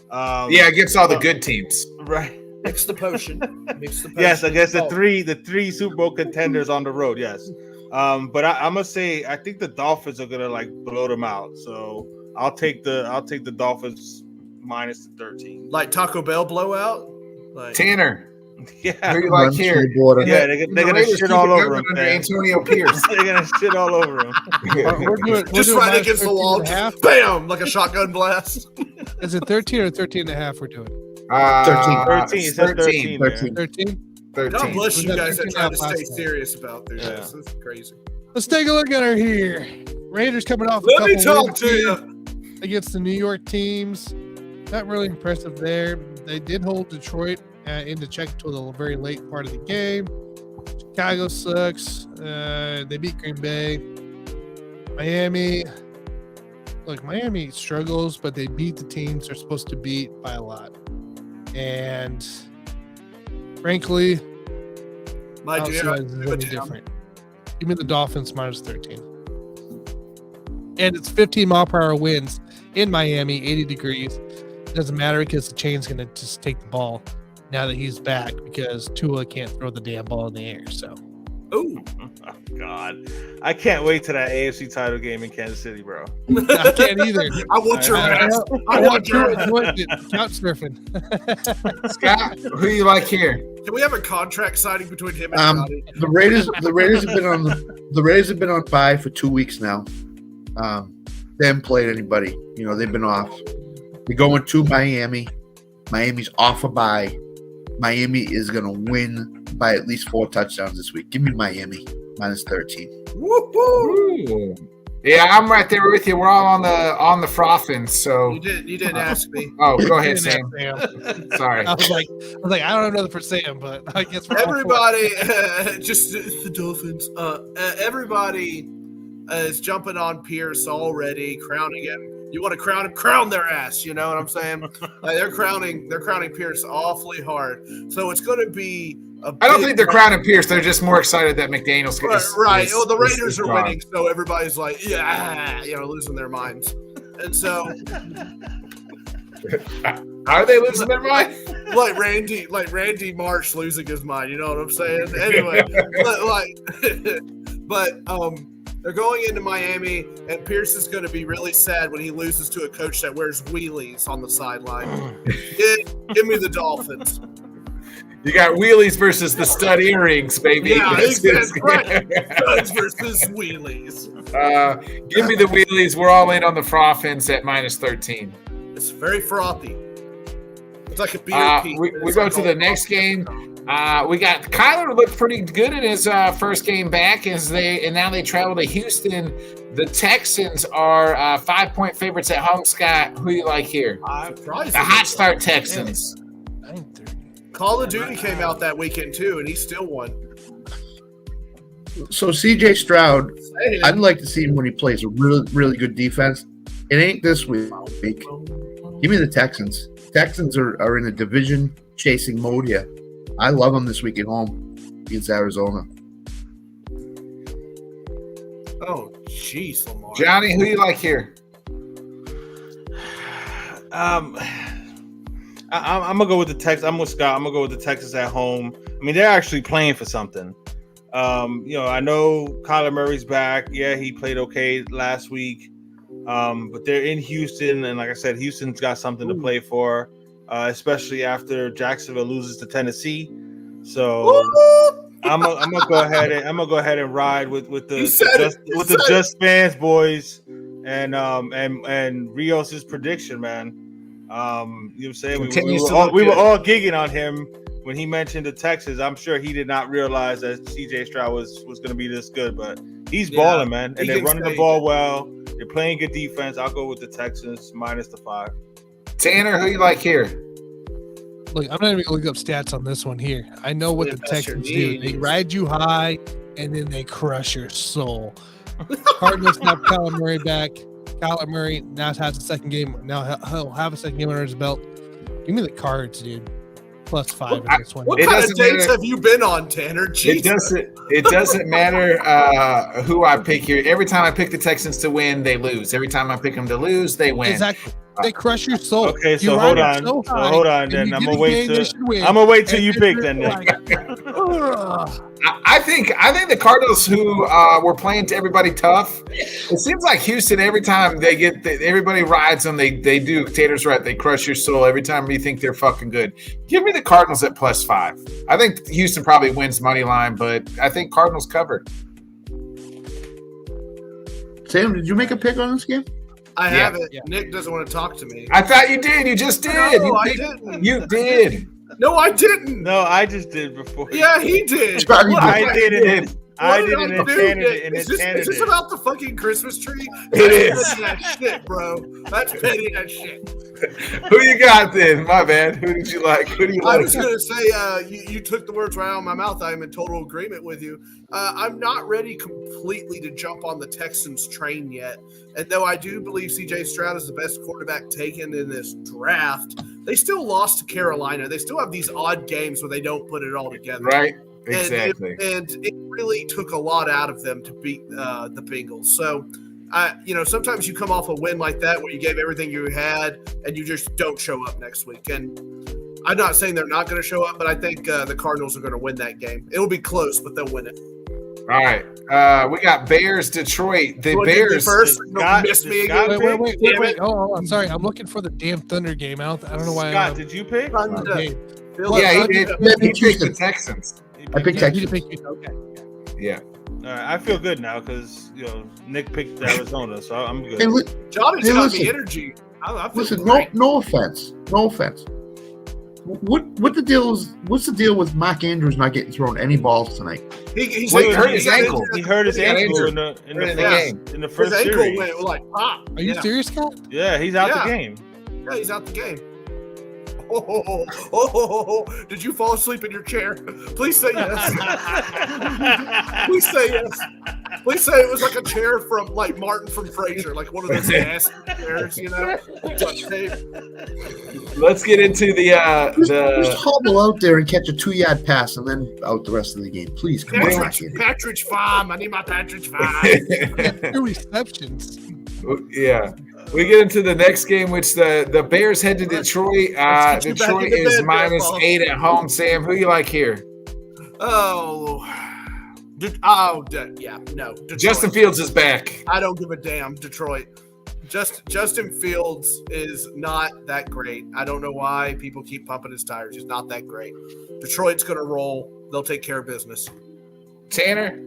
Against all the good teams. Right. Mix the potion. Yes, against the three Super Bowl contenders on the road. Yes. But I'm gonna say I think the Dolphins are gonna like blow them out. So I'll take the Dolphins minus the 13. Like Taco Bell blowout. Like Tanner. Yeah. Who you like here? Yeah, they're gonna shit all over him. Antonio Pierce. They're gonna shit all over him. Just right against the wall. Bam! Like a shotgun blast. Is it 13 or 13.5 we're doing? 13. 13? God bless you guys that try to stay serious about this. Yeah. This is crazy. Let's take a look at her here. Raiders coming off. Let me talk to you against the New York teams. Not really impressive there. They did hold Detroit into check until the very late part of the game. Chicago sucks. They beat Green Bay. Miami. Look, Miami struggles, but they beat the teams they're supposed to beat by a lot. And frankly, my dear, is different. Give me the Dolphins minus 13. And it's 15 mile per hour winds in Miami, 80 degrees. It doesn't matter because the chain's going to just take the ball now that he's back because Tua can't throw the damn ball in the air. So, oh God, I can't wait to that AFC title game in Kansas City, bro. I can't either. I want your ass. I want your ass. Couch surfing. Scott, who you like here? Can we have a contract signing between him and Scotty? The Raiders have been on bye for 2 weeks now. They haven't played anybody. They've been off. They're going to Miami. Miami's off a bye. Miami is going to win by at least 4 touchdowns this week. Give me Miami minus 13. Woo-hoo. Yeah, I'm right there with you. We're all on the Frothins. So you didn't ask me. Oh, go ahead, Sam. Sorry. I was like, I don't know for Sam, but I guess everybody, just the Dolphins. Everybody is jumping on Pierce already, crowning him. You want to crown him? Crown their ass. You know what I'm saying? They're crowning Pierce awfully hard. So it's going to be. I don't think they're crowning Pierce. They're just more excited that McDaniels. Right. Well, the Raiders are winning, so everybody's like, yeah, losing their minds. And so, are they losing their mind? Like Randy Marsh losing his mind. You know what I'm saying? Anyway, but they're going into Miami, and Pierce is going to be really sad when he loses to a coach that wears wheelies on the sideline. Give me the Dolphins. You got wheelies versus the stud earrings, baby. Yeah, exactly. Right. Studs versus wheelies. Give me the wheelies. We're all in on the Frothins at minus 13. It's very frothy. It's like a beer. We go to the next game. We got Kyler looked pretty good in his first game back and now they travel to Houston. The Texans are 5-point favorites at home. Scott, who do you like here? The hot start Texans. Call of Duty came out that weekend too, and he still won. So CJ Stroud, I'd like to see him when he plays a really, really good defense. It ain't this week. Give me the Texans. Texans are in a division chasing mode here. I love them this week at home against Arizona. Oh, jeez, Lamar. Johnny, who you like here? I'm gonna go with the Texans. I'm with Scott. I'm gonna go with the Texans at home. I mean, they're actually playing for something. I know Kyler Murray's back. Yeah, he played okay last week. But they're in Houston, and like I said, Houston's got something to play for, especially after Jacksonville loses to Tennessee. So I'm gonna go ahead and ride with the Just Fans boys and Rios' prediction, man. You know what I'm saying? We were all gigging on him when he mentioned the Texans. I'm sure he did not realize that CJ Stroud was going to be this good, but he's balling, man. And they're running the ball well. They're playing good defense. I'll go with the Texans minus the 5. Tanner, who you like here? Look, I'm not even going to look up stats on this one here. I know what the Texans do. They ride you high, and then they crush your soul. Cardinals have Kyler Murray back. Kyler Murray now has a second game. Now he'll have a second game under his belt. Give me the Cards, dude. Plus 5 in this one. What kind of dates have you been on, Tanner? Jesus. It doesn't matter who I pick here. Every time I pick the Texans to win, they lose. Every time I pick them to lose, they win. Exactly. they crush your soul. Okay, so hold on. Hold on. Then I'm gonna wait till you pick. Then. I think the Cardinals, who were playing to everybody tough, it seems like Houston, every time they get everybody rides them, they do. Tater's right. They crush your soul every time you think they're fucking good. Give me the Cardinals at +5. I think Houston probably wins money line, but I think Cardinals cover. Sam, did you make a pick on this game? I haven't. Yeah. Nick doesn't want to talk to me. I thought you did. You just did. No, I didn't. You did. No, I didn't. No, I just did before. Yeah, he did. I did it. I did it. Is this about the fucking Christmas tree? It is. That shit, bro. That's petty as shit. Who you got then? My bad. Who did you like? Who do you like? I was going to say, you took the words right out of my mouth. I am in total agreement with you. I'm not ready completely to jump on the Texans train yet. And though I do believe C.J. Stroud is the best quarterback taken in this draft, they still lost to Carolina. They still have these odd games where they don't put it all together. Right. Exactly. And it really took a lot out of them to beat the Bengals. So, sometimes you come off a win like that where you gave everything you had and you just don't show up next week. And I'm not saying they're not going to show up, but I think the Cardinals are going to win that game. It'll be close, but they'll win it. All right. We got Bears, Detroit. The Bears first. Miss me again. Wait. Oh, I'm sorry. I'm looking for the damn Thunder game. I don't know why. Scott, did you pick? Yeah, he did. He picked the Texans. I picked Texans. Okay. Yeah. All right, I feel good now because Nick picked Arizona, so I'm good. Johnny's got the energy. Listen, no offense. What the deal is? What's the deal with Mark Andrews not getting thrown any balls tonight? He hurt his ankle. He hurt his ankle in the first his series. Ankle went like pop. Are you serious, Scott? Yeah, he's out the game. Yeah, he's out the game. Did you fall asleep in your chair? Please say yes. Please say yes. Please say it was like a chair from like Martin from Frasier, like one of those nasty chairs, Let's get into just hobble out there and catch a 2-yard pass and then out the rest of the game. Please come on. Patridge Farm. I need my Patridge Farm. 2 receptions. Yeah. We get into the next game, which the Bears head to Detroit. Detroit is -8 at home. Sam, who you like here? No. Detroit. Justin Fields is back. I don't give a damn. Detroit. Justin Fields is not that great. I don't know why people keep pumping his tires. He's not that great. Detroit's going to roll. They'll take care of business. Tanner?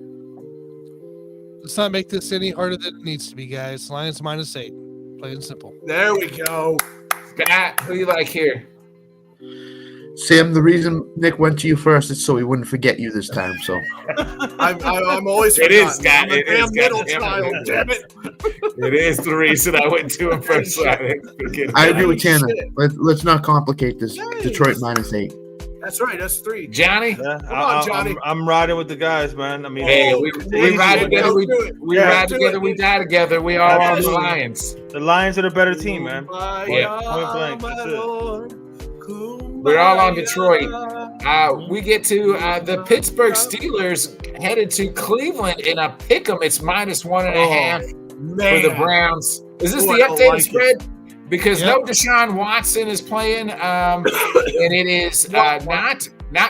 Let's not make this any harder than it needs to be, guys. Lions -8. Plain and simple. There we go. Scott, who you like here? Sam, the reason Nick went to you first is so he wouldn't forget you this time. So I'm always forgotten. It is, Scott. I'm a damn middle child. Damn it. It is the reason I went to him first. I agree with Tanner. Let's not complicate this. Nice. Detroit -8. That's right. That's 3. Johnny? Yeah, come on, Johnny. I'm riding with the guys, man. I mean, hey, we ride together. We ride together. We die together. We all are the Lions. The Lions are the better team, man. Yeah. Point blank. That's it. We're all on Detroit. We get to the Pittsburgh Steelers headed to Cleveland in a pick'em. It's -1.5 for the Browns. Is this the updated spread? Because no Deshaun Watson is playing, and it is not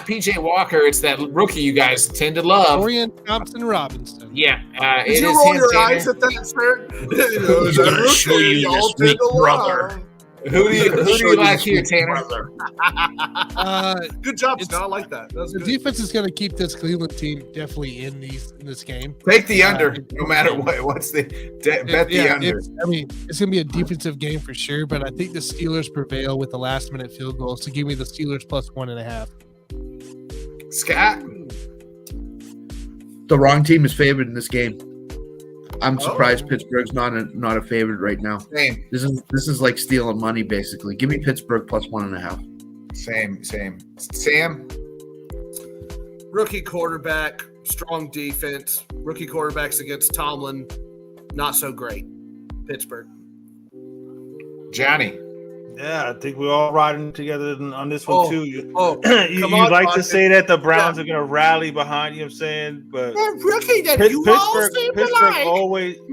PJ Walker. It's that rookie you guys tend to love, Dorian Thompson-Robinson. Yeah, did you roll your eyes at that, sir? He's going to show you this weak brother. Who do you like here, Tanner? Good job, Scott. I like that. The defense is going to keep this Cleveland team definitely in this game. Take the under, no matter what. What's the bet the under? It's going to be a defensive game for sure, but I think the Steelers prevail with the last-minute field goal. So give me the Steelers +1.5. Scott, the wrong team is favored in this game. I'm surprised Pittsburgh's not a favorite right now. Same. This is like stealing money, basically. Give me Pittsburgh +1.5. Same. Sam? Rookie quarterback, strong defense. Rookie quarterbacks against Tomlin, not so great. Pittsburgh. Johnny? Yeah, I think we're all riding together on this one too. You like to say that the Browns are going to rally behind you. Know what I'm saying, but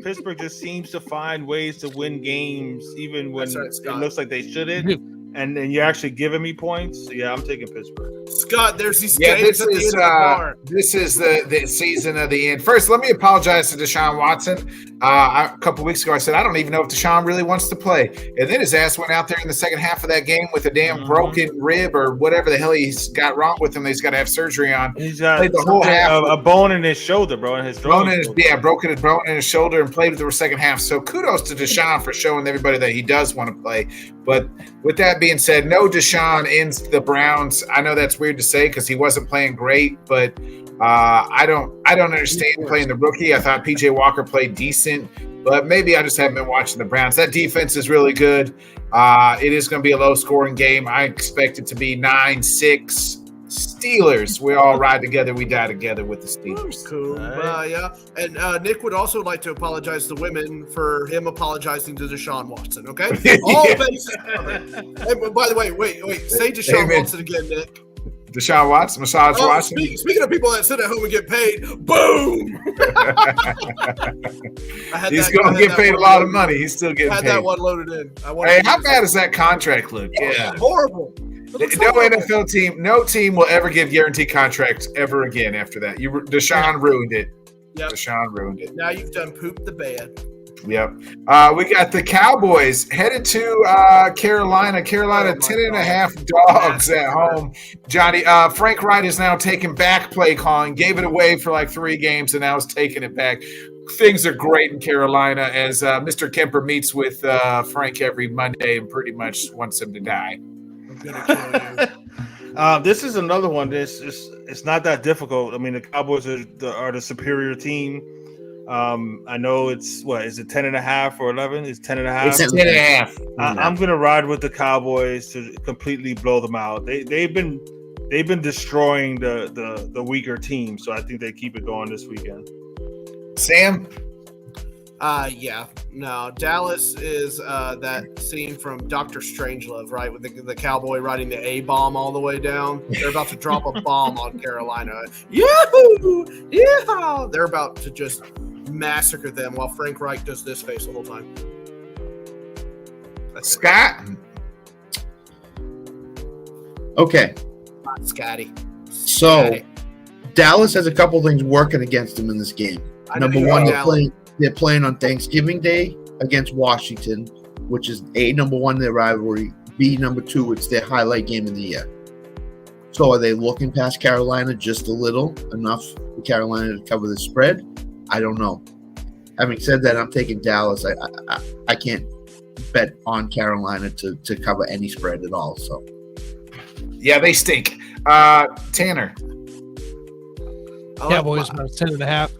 Pittsburgh just seems to find ways to win games, even when it looks like they shouldn't. And you're actually giving me points. So yeah, I'm taking Pittsburgh. Scott, there's these games at the end of the bar. This is the season of the end. First, let me apologize to Deshaun Watson. A couple weeks ago, I said I don't even know if Deshaun really wants to play, and then his ass went out there in the second half of that game with a damn broken rib or whatever the hell he's got wrong with him. That he's got to have surgery on. He's got the whole half, a bone in his shoulder, bro, and his broken his bone in his shoulder and played the second half. So kudos to Deshaun for showing everybody that he does want to play. But with that being said, no Deshaun ends the Browns. I know that's weird to say because he wasn't playing great, but I don't understand playing the rookie. I thought PJ Walker played decent, but maybe I just haven't been watching the Browns. That defense is really good. It is going to be a low-scoring game. I expect it to be 9-6 Steelers. We all ride together. We die together with the Steelers. Cool. Yeah. And Nick would also like to apologize to women for him apologizing to Deshaun Watson, okay? All bases covered. Hey, by the way, wait. Say Deshaun Watson again, Nick. Deshaun Watson, Watson. Speaking of people that sit at home and get paid, boom! He's going to get paid a lot of money. He's still getting paid. I had that one loaded in. Hey, how bad does that contract look? Yeah, horrible. No NFL team, no team will ever give guaranteed contracts ever again after that. Deshaun ruined it. Yep. Deshaun ruined it. Now you've done pooped the bed. Yep. We got the Cowboys headed to Carolina. 10.5 dogs at home. Johnny, Frank Wright is now taking back play calling. Gave it away for like 3 games and now is taking it back. Things are great in Carolina as Mr. Kemper meets with Frank every Monday and pretty much wants him to die. I'm gonna kill you. This is another one. It's not that difficult. I mean, the Cowboys are the superior team. I know it's is it 10.5 or 11? It's 10.5. It's 10.5. I'm gonna ride with the Cowboys to completely blow them out. They've been destroying the weaker team, so I think they keep it going this weekend. Sam? Yeah. No, Dallas is that scene from Dr. Strangelove, right? With the cowboy riding the A-bomb all the way down. They're about to drop a bomb on Carolina. Yahoo! Yeah! They're about to just massacre them while Frank Reich does this face the whole time. Scott? Okay. Scotty. So, Dallas has a couple things working against them in this game. Number one, they're playing on Thanksgiving Day against Washington, which is A, number one, their rivalry. B, number two, it's their highlight game of the year. So are they looking past Carolina just a little, enough for Carolina to cover the spread? I don't know. Having said that, I'm taking Dallas. I can't bet on Carolina to cover any spread at all. So, yeah, they stink. Tanner. Cowboys about 10.5.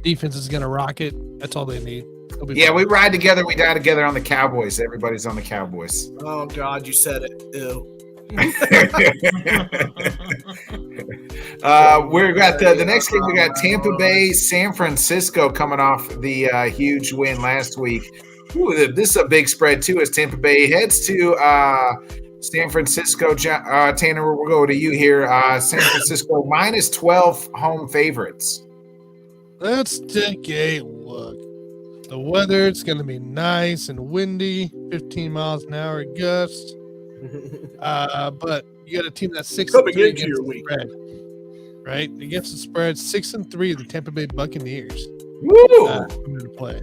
Defense is going to rock it. That's all they need. Yeah, we ride together. We die together on the Cowboys. Everybody's on the Cowboys. Oh, God, you said it. Ew. We've got the next game. We got Tampa Bay, San Francisco coming off the huge win last week. Ooh, this is a big spread, too, as Tampa Bay heads to San Francisco. Tanner, we'll go to you here. San Francisco minus 12 home favorites. Let's take a look. The weather, it's going to be nice and windy, 15 miles an hour gusts. But you got a team that's 6-3 against the spread, right? Against the spread, 6-3, the Tampa Bay Buccaneers. Coming to play.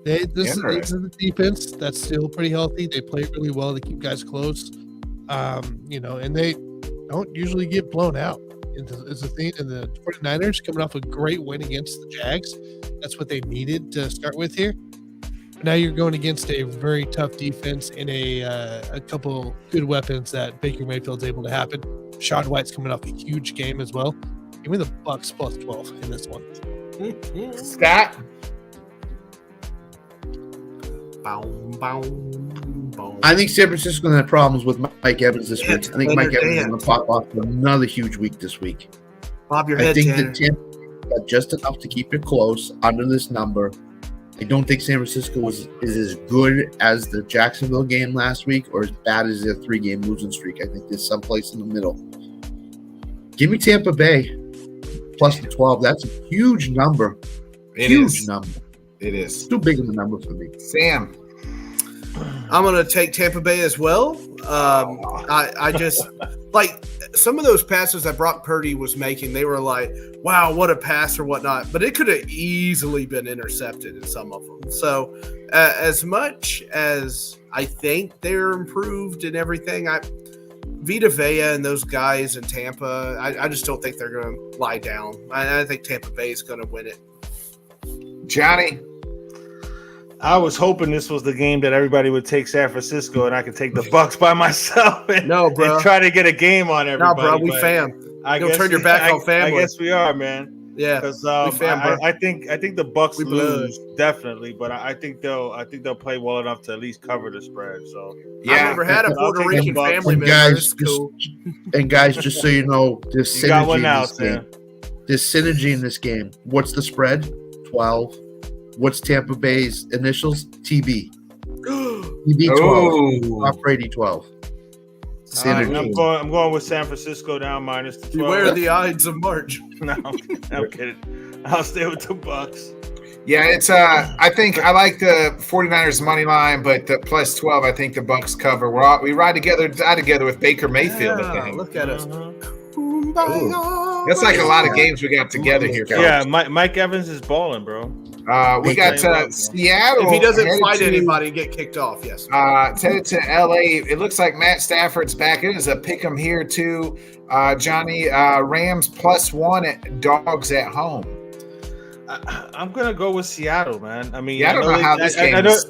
This is the defense that's still pretty healthy. They play really well. They keep guys close, and they don't usually get blown out. It's a thing. And the 49ers coming off a great win against the Jags. That's what they needed to start with here. Now you're going against a very tough defense and a couple good weapons that Baker Mayfield's able to happen. Shaun White's coming off a huge game as well. Give me the Bucs plus 12 in this one. Scott? I think San Francisco's going to have problems with Mike Evans this week. I think Mike Evans is going to pop off for another huge week this week. Bob your head, I think the Tampa got just enough to keep it close under this number. I don't think San Francisco is as good as the Jacksonville game last week or as bad as their 3-game losing streak. I think there's someplace in the middle. Give me Tampa Bay plus the 12. That's a huge number. Huge number. It is. Too big of a number for me. Sam. I'm going to take Tampa Bay as well. I just like some of those passes that Brock Purdy was making, they were like, wow, what a pass or whatnot. But it could have easily been intercepted in some of them. So as much as I think they're improved and everything, Vita Vea and those guys in Tampa, I just don't think they're going to lie down. I think Tampa Bay is going to win it. Johnny. I was hoping this was the game that everybody would take San Francisco and I could take the Bucs by myself and try to get a game on everybody. No, bro, we fam. Don't turn your back on family. I guess we are, man. Yeah, because I think the Bucs lose definitely, but I think they'll play well enough to at least cover the spread. So yeah, I've never had a Puerto Rican family member. Guys, just so you know, there's synergy in this game. There's synergy in this game. What's the spread? 12. What's Tampa Bay's initials? TB. TB 12. Top Brady 12. I'm going with San Francisco down minus the 12. Beware the Ides of March. No, I'm kidding. I'll stay with the Bucs. Yeah, it's I think I like the 49ers money line, but the plus 12, I think the Bucs cover. We ride together, die together with Baker Mayfield. Yeah, I think. Look at us. That's like a lot of games we got together here, guys. Yeah, Mike Evans is balling, bro. We got Seattle. If he doesn't fight anybody and get kicked off, yes. Headed to LA. It looks like Matt Stafford's back. It is a pick 'em here too. Johnny, Rams +1 at dogs at home. I'm gonna go with Seattle, man. I mean, I don't know how this game is.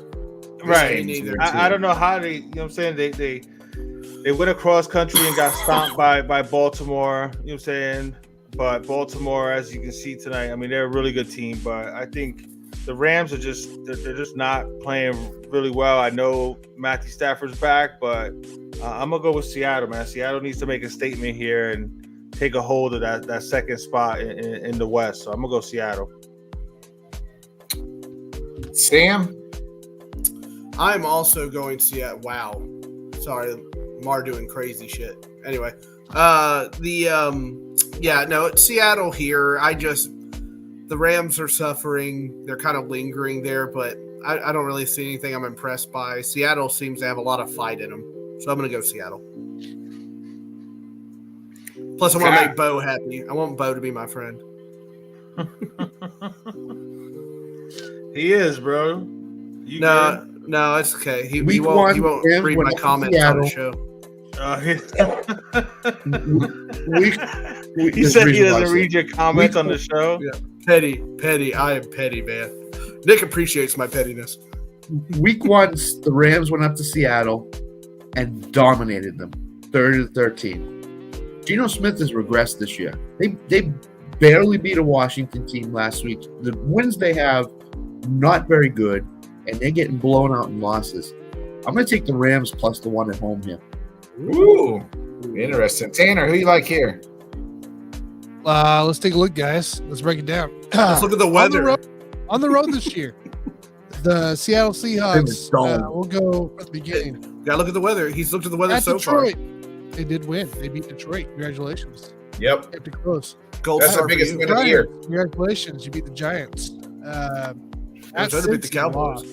Right. I don't know how they. You know what I'm saying? They went across country and got stomped by Baltimore. You know what I'm saying? But Baltimore, as you can see tonight, I mean, they're a really good team. But I think the Rams are they're just not playing really well. I know Matthew Stafford's back, but I'm going to go with Seattle, man. Seattle needs to make a statement here and take a hold of that second spot in the West. So I'm going to go Seattle. Sam? I'm also going Seattle. Wow. Sorry, Mar doing crazy shit. Anyway, it's Seattle here. The Rams are suffering. They're kind of lingering there, but I don't really see anything I'm impressed by. Seattle seems to have a lot of fight in them, so I'm going to go Seattle. Plus, I want to make Bo happy. I want Bo to be my friend. He is, bro. No, it's okay. He won't read my comments on the show. He said he doesn't read your comments on the show. Yeah. Petty. I am petty, man. Nick appreciates my pettiness. Week 1, the Rams went up to Seattle and dominated them, 30-13. Geno Smith has regressed this year. They barely beat a Washington team last week. The wins they have, not very good, and they're getting blown out in losses. I'm going to take the Rams plus the 1 at home here. Ooh, interesting. Tanner, who you like here? Let's take a look, guys. Let's break it down. Let's look at the weather. On the road this year, the Seattle Seahawks will go at the beginning. Gotta look at the weather. He's looked at the weather so Detroit. far. They did win. They beat Detroit. Congratulations. Yep. Kept it close. That's the biggest win of the year. Congratulations. You beat the Giants. At beat the Cowboys.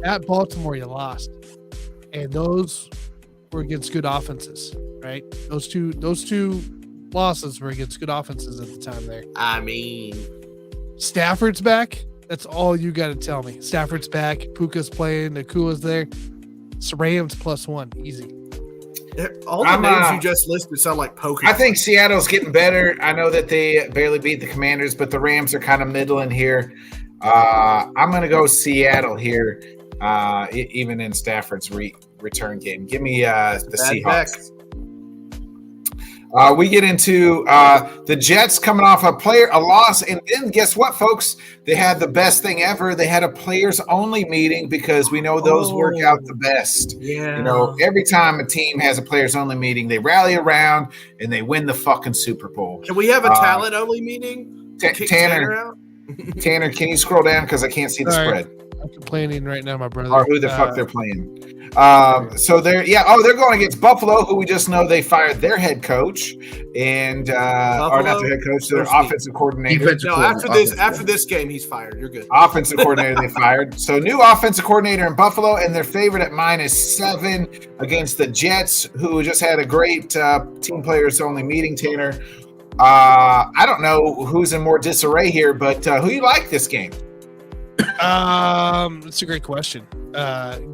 At Baltimore, you lost. And those were against good offenses, right? Those two losses were against good offenses at the time there. I mean, Stafford's back. That's all you got to tell me. Stafford's back. Puka's playing. Nakua's there. Rams +1. Easy. All the names you just listed sound like Pokemon. I think Seattle's getting better. I know that they barely beat the Commanders, but the Rams are kind of middling here. I'm going to go Seattle here, even in Stafford's return game. Give me the Seahawks. We get into the Jets coming off a loss, and then guess what, folks? They had the best thing ever. They had a players-only meeting because we know those work out the best. Yeah. You know, every time a team has a players-only meeting, they rally around and they win the fucking Super Bowl. Can we have a talent-only meeting? Tanner out? Tanner, can you scroll down because I can't see the spread? I'm complaining right now, my brother. Or who the fuck they're playing. So they're going against Buffalo, who we just know they fired their head coach and or not their head coach, their offensive coordinator. After this game, he's fired. You're good. Offensive coordinator they fired. So new offensive coordinator in Buffalo, and they're favored at -7 against the Jets, who just had a great team players only meeting. Tanner, I don't know who's in more disarray here, but who you like this game? It's a great question.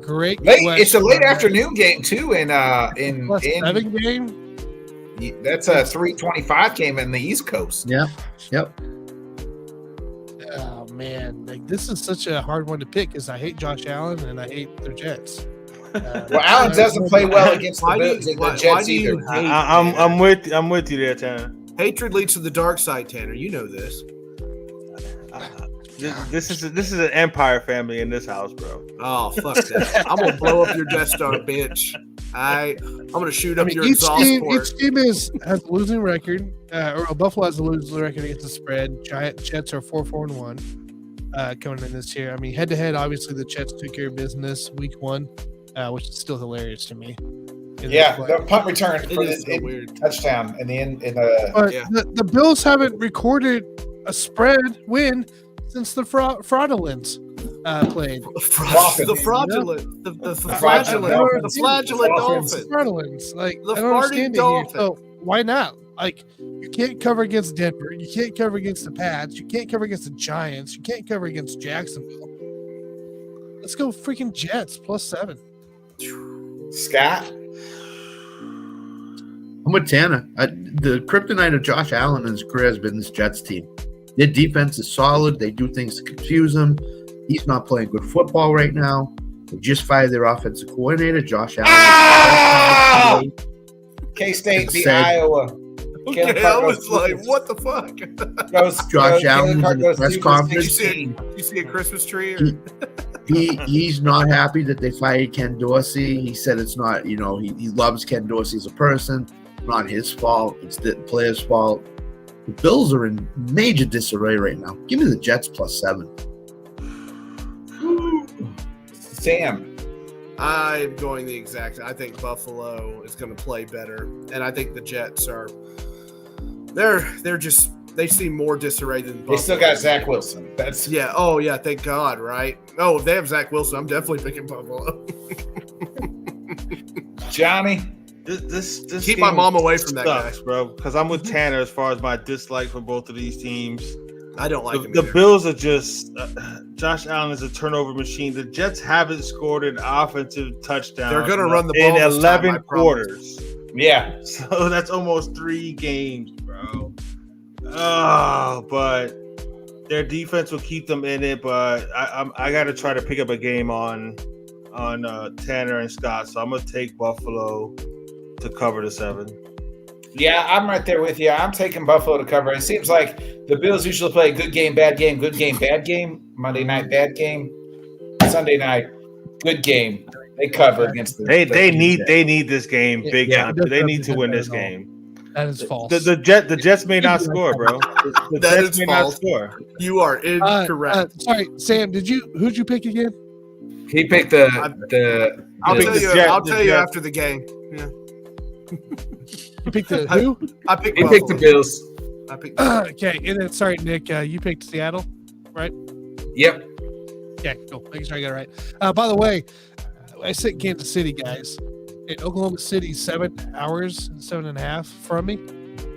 Great. It's a late afternoon game too. In 7 game. That's a 3:25 game in the East Coast. Yeah. Yep. Oh man, like this is such a hard one to pick because I hate Josh Allen and I hate their Jets. Well, Allen doesn't play well against the Jets either. I'm with you there, Tanner. Hatred leads to the dark side, Tanner. You know this. This is an empire family in this house, bro. Oh fuck that! I'm gonna blow up your Death Star, bitch. I'm gonna shoot up your exhaust port. Each team has a losing record, or Buffalo has a losing record against the spread. Jets are 4-4-1 coming in this year. I mean, head to head, obviously the Jets took care of business week 1, which is still hilarious to me. Yeah, the punt return for this weird touchdown in the end. The Bills haven't recorded a spread win since the fraudulence played. The fraudulent Dolphins. Fraudulence, like the I don't understand it here. Dolphins. So why not? Like you can't cover against Denver, you can't cover against the Pats, you can't cover against the Giants, you can't cover against Jacksonville. Let's go freaking Jets +7. Scott. I'm with Tanner. The kryptonite of Josh Allen in his career has been this Jets team. Their defense is solid. They do things to confuse him. He's not playing good football right now. They just fired their offensive coordinator, Josh Allen. K-State beat Iowa. Okay, I was like, what the fuck? Josh Allen in the press conference. You see a Christmas tree? Or? He's not happy that they fired Ken Dorsey. He said it's not, he loves Ken Dorsey as a person. Not his fault. It's the player's fault. The Bills are in major disarray right now. Give me the Jets +7. Sam. I'm going the exact. I think Buffalo is going to play better, and I think the Jets are. They seem more disarray than Buffalo. They still got Zach Wilson. Yeah. Oh yeah. Thank God. Right. Oh, if they have Zach Wilson, I'm definitely picking Buffalo. Johnny. This keep my mom away from that guy, bro. Because I'm with Tanner as far as my dislike for both of these teams. I don't like them the Bills are just Josh Allen is a turnover machine. The Jets haven't scored an offensive touchdown. They're going to run the ball in 11 quarters. Yeah, so that's almost 3 games, bro. Oh, but their defense will keep them in it. But I got to try to pick up a game on Tanner and Scott. So I'm going to take Buffalo to cover the 7. Yeah, I'm right there with you. I'm taking Buffalo to cover. It seems like the Bills usually play good game, bad game, good game, bad game. Monday night, bad game. Sunday night, good game. They cover against the. They need this game big time. They need to win this game. That is false. The Jets may not score, bro. The Jets may not score. You are incorrect. Sorry, Sam. Who'd you pick again? He picked the. I'll tell you after the game. Yeah. You picked the who? He picked the Bills. Okay, and then sorry, Nick. You picked Seattle, right? Yep. Okay, cool. Making sure I got it right. By the way, I sit in Kansas City, guys. In Oklahoma City, 7.5 from me.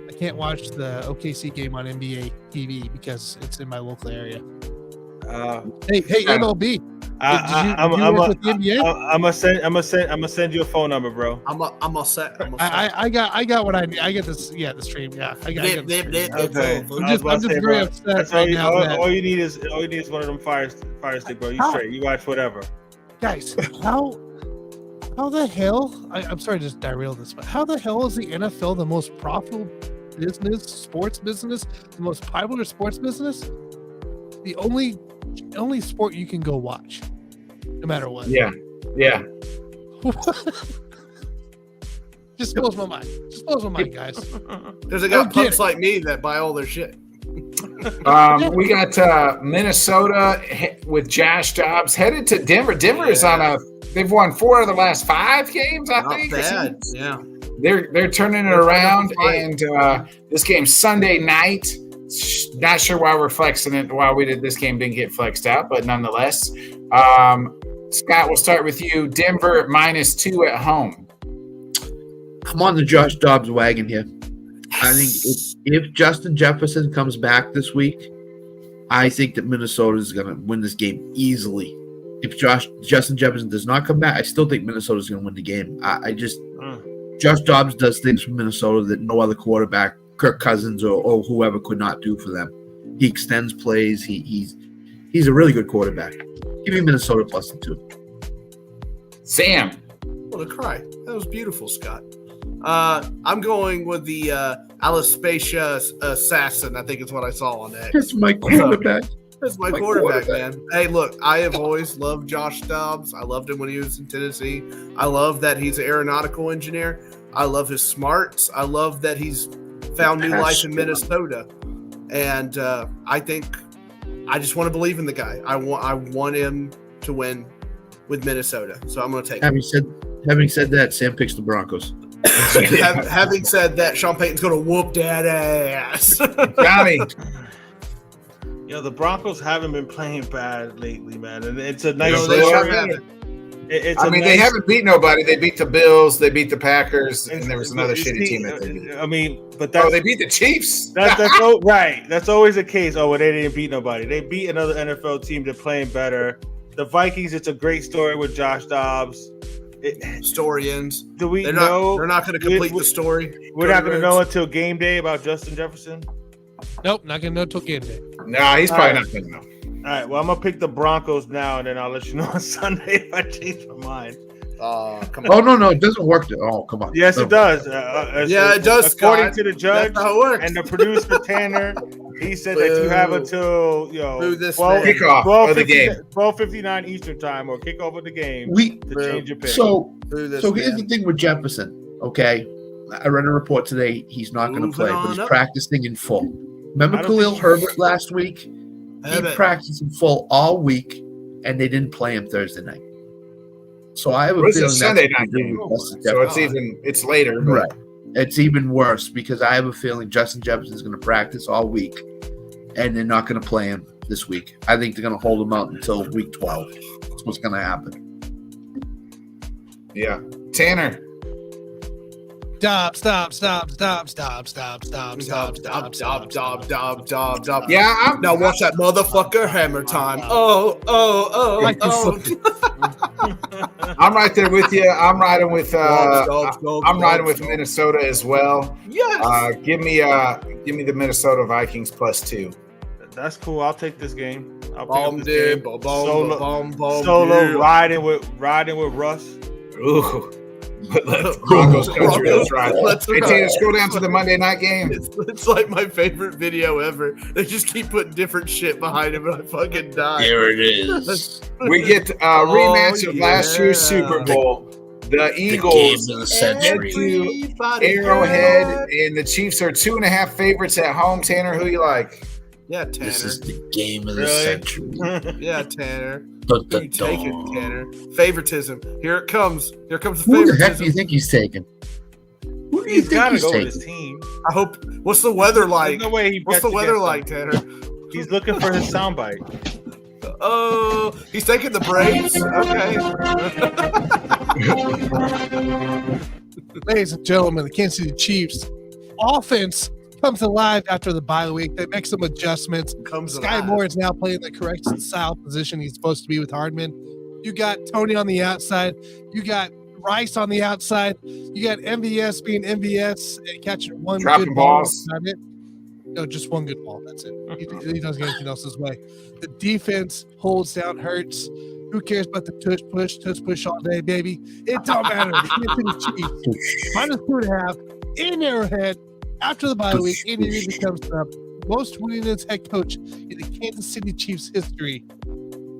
I can't watch the OKC game on NBA TV because it's in my local area. Hey, MLB. I'm gonna send you a phone number, bro. I'm all set. I got what I need. I get this. Yeah, the stream. Yeah, I got it. Okay. I'm just very upset right now. All you need is one of them fire stick, bro. You straight. You watch whatever. Guys, how the hell? I'm sorry to just derail this, but how the hell is the NFL the most profitable sports business, the most popular sports business? The only sport you can go watch, no matter what. Yeah. Just blows my mind. Guys. There's a guy punks like me that buy all their shit. We got Minnesota with Josh Dobbs headed to Denver. Denver is they've won 4 of the last 5 games, I think. Not bad. Yeah. They're turning it around, and this game's Sunday night. Not sure why we're flexing it. Why this game didn't get flexed out, but nonetheless, Scott, we'll start with you. Denver -2 at home. I'm on the Josh Dobbs wagon here. I think if Justin Jefferson comes back this week, I think that Minnesota is going to win this game easily. If Justin Jefferson does not come back, I still think Minnesota is going to win the game. Josh Dobbs does things for Minnesota that no other quarterback, Kirk Cousins or whoever, could not do for them. He extends plays. He's a really good quarterback. Give me Minnesota +2. Sam. What a cry. That was beautiful, Scott. I'm going with the Alaspacia Assassin, I think is what I saw on X. That's my quarterback. That's my quarterback, man. Hey, look, I have always loved Josh Dobbs. I loved him when he was in Tennessee. I love that he's an aeronautical engineer. I love his smarts. I love that he's found new life in Minnesota. And I just want to believe in the guy. I want him to win with Minnesota. So I'm going to take him. Having said that, Sam picks the Broncos. Having said that, Sean Payton's going to whoop that ass. Johnny. The Broncos haven't been playing bad lately, man. And it's a nice they haven't beat nobody. They beat the Bills, they beat the Packers, and there was another shitty team that they beat. They beat the Chiefs. That's right. That's always the case. They didn't beat nobody. They beat another NFL team. They're playing better. The Vikings, it's a great story with Josh Dobbs. Story ends. Do we they're know? They're not going to complete the story. We're not going to know until game day about Justin Jefferson? Nope, not going to know until game day. Nah, he's probably not going to know. All right, well, I'm going to pick the Broncos now, and then I'll let you know on Sunday if I change my mind. Come on. Oh, no, it doesn't work. Oh, come on. Yes, it does. It does, according to the judge how it works. And the producer, Tanner, he said that you have until kickoff of the game, 12:59 Eastern time, or kickoff of the game to change your pick. So here's the thing with Jefferson. Okay, I read a report today. He's not going to play, but he's practicing in full. Remember Khalil Herbert last week? He practiced in full all week, and they didn't play him Thursday night. So I have a feeling Sunday night game. So it's later, right? It's even worse because I have a feeling Justin Jefferson is going to practice all week, and they're not going to play him this week. I think they're going to hold him out until week 12. That's what's going to happen. Yeah, Tanner. Stop. Yeah, now watch that motherfucker hammer time. Oh. I'm right there with you. I'm riding with Minnesota as well. Yes. Give me the Minnesota Vikings +2. That's cool. I'll take this game. Solo riding with Russ. Ooh. Let Broncos country. Let's ride. Hey, Taylor, scroll down to the Monday night game. It's like my favorite video ever. They just keep putting different shit behind him, and I fucking die. There it is. We get a rematch of last year's Super Bowl. The Eagles head to Arrowhead, and the Chiefs are 2.5 favorites at home. Tanner, who you like? Yeah, Tanner. This is the game of the century. Yeah, Tanner. Who you taking, Tanner? Favoritism. Here it comes. Here comes the favoritism. favoritism. Who the heck do you think he's taking? Who do you think he's taking? His team. I hope. What's the weather like? No way. What's the weather like, Tanner? He's looking for his soundbite. Oh, he's taking the Braves. Okay. Ladies and gentlemen, the Kansas City Chiefs offense comes alive after the bye week. They make some adjustments. Sky Moore is now playing the correct style position he's supposed to be with Hardman. You got Tony on the outside. You got Rice on the outside. You got MVS being MVS and catching one good ball. No, just one good ball. That's it. He doesn't get anything else his way. The defense holds down Hurts. Who cares about the tush push all day, baby? It don't matter. The Chiefs -2.5 in Arrowhead. After the bye week, Andy Reid becomes the most winningest head coach in the Kansas City Chiefs history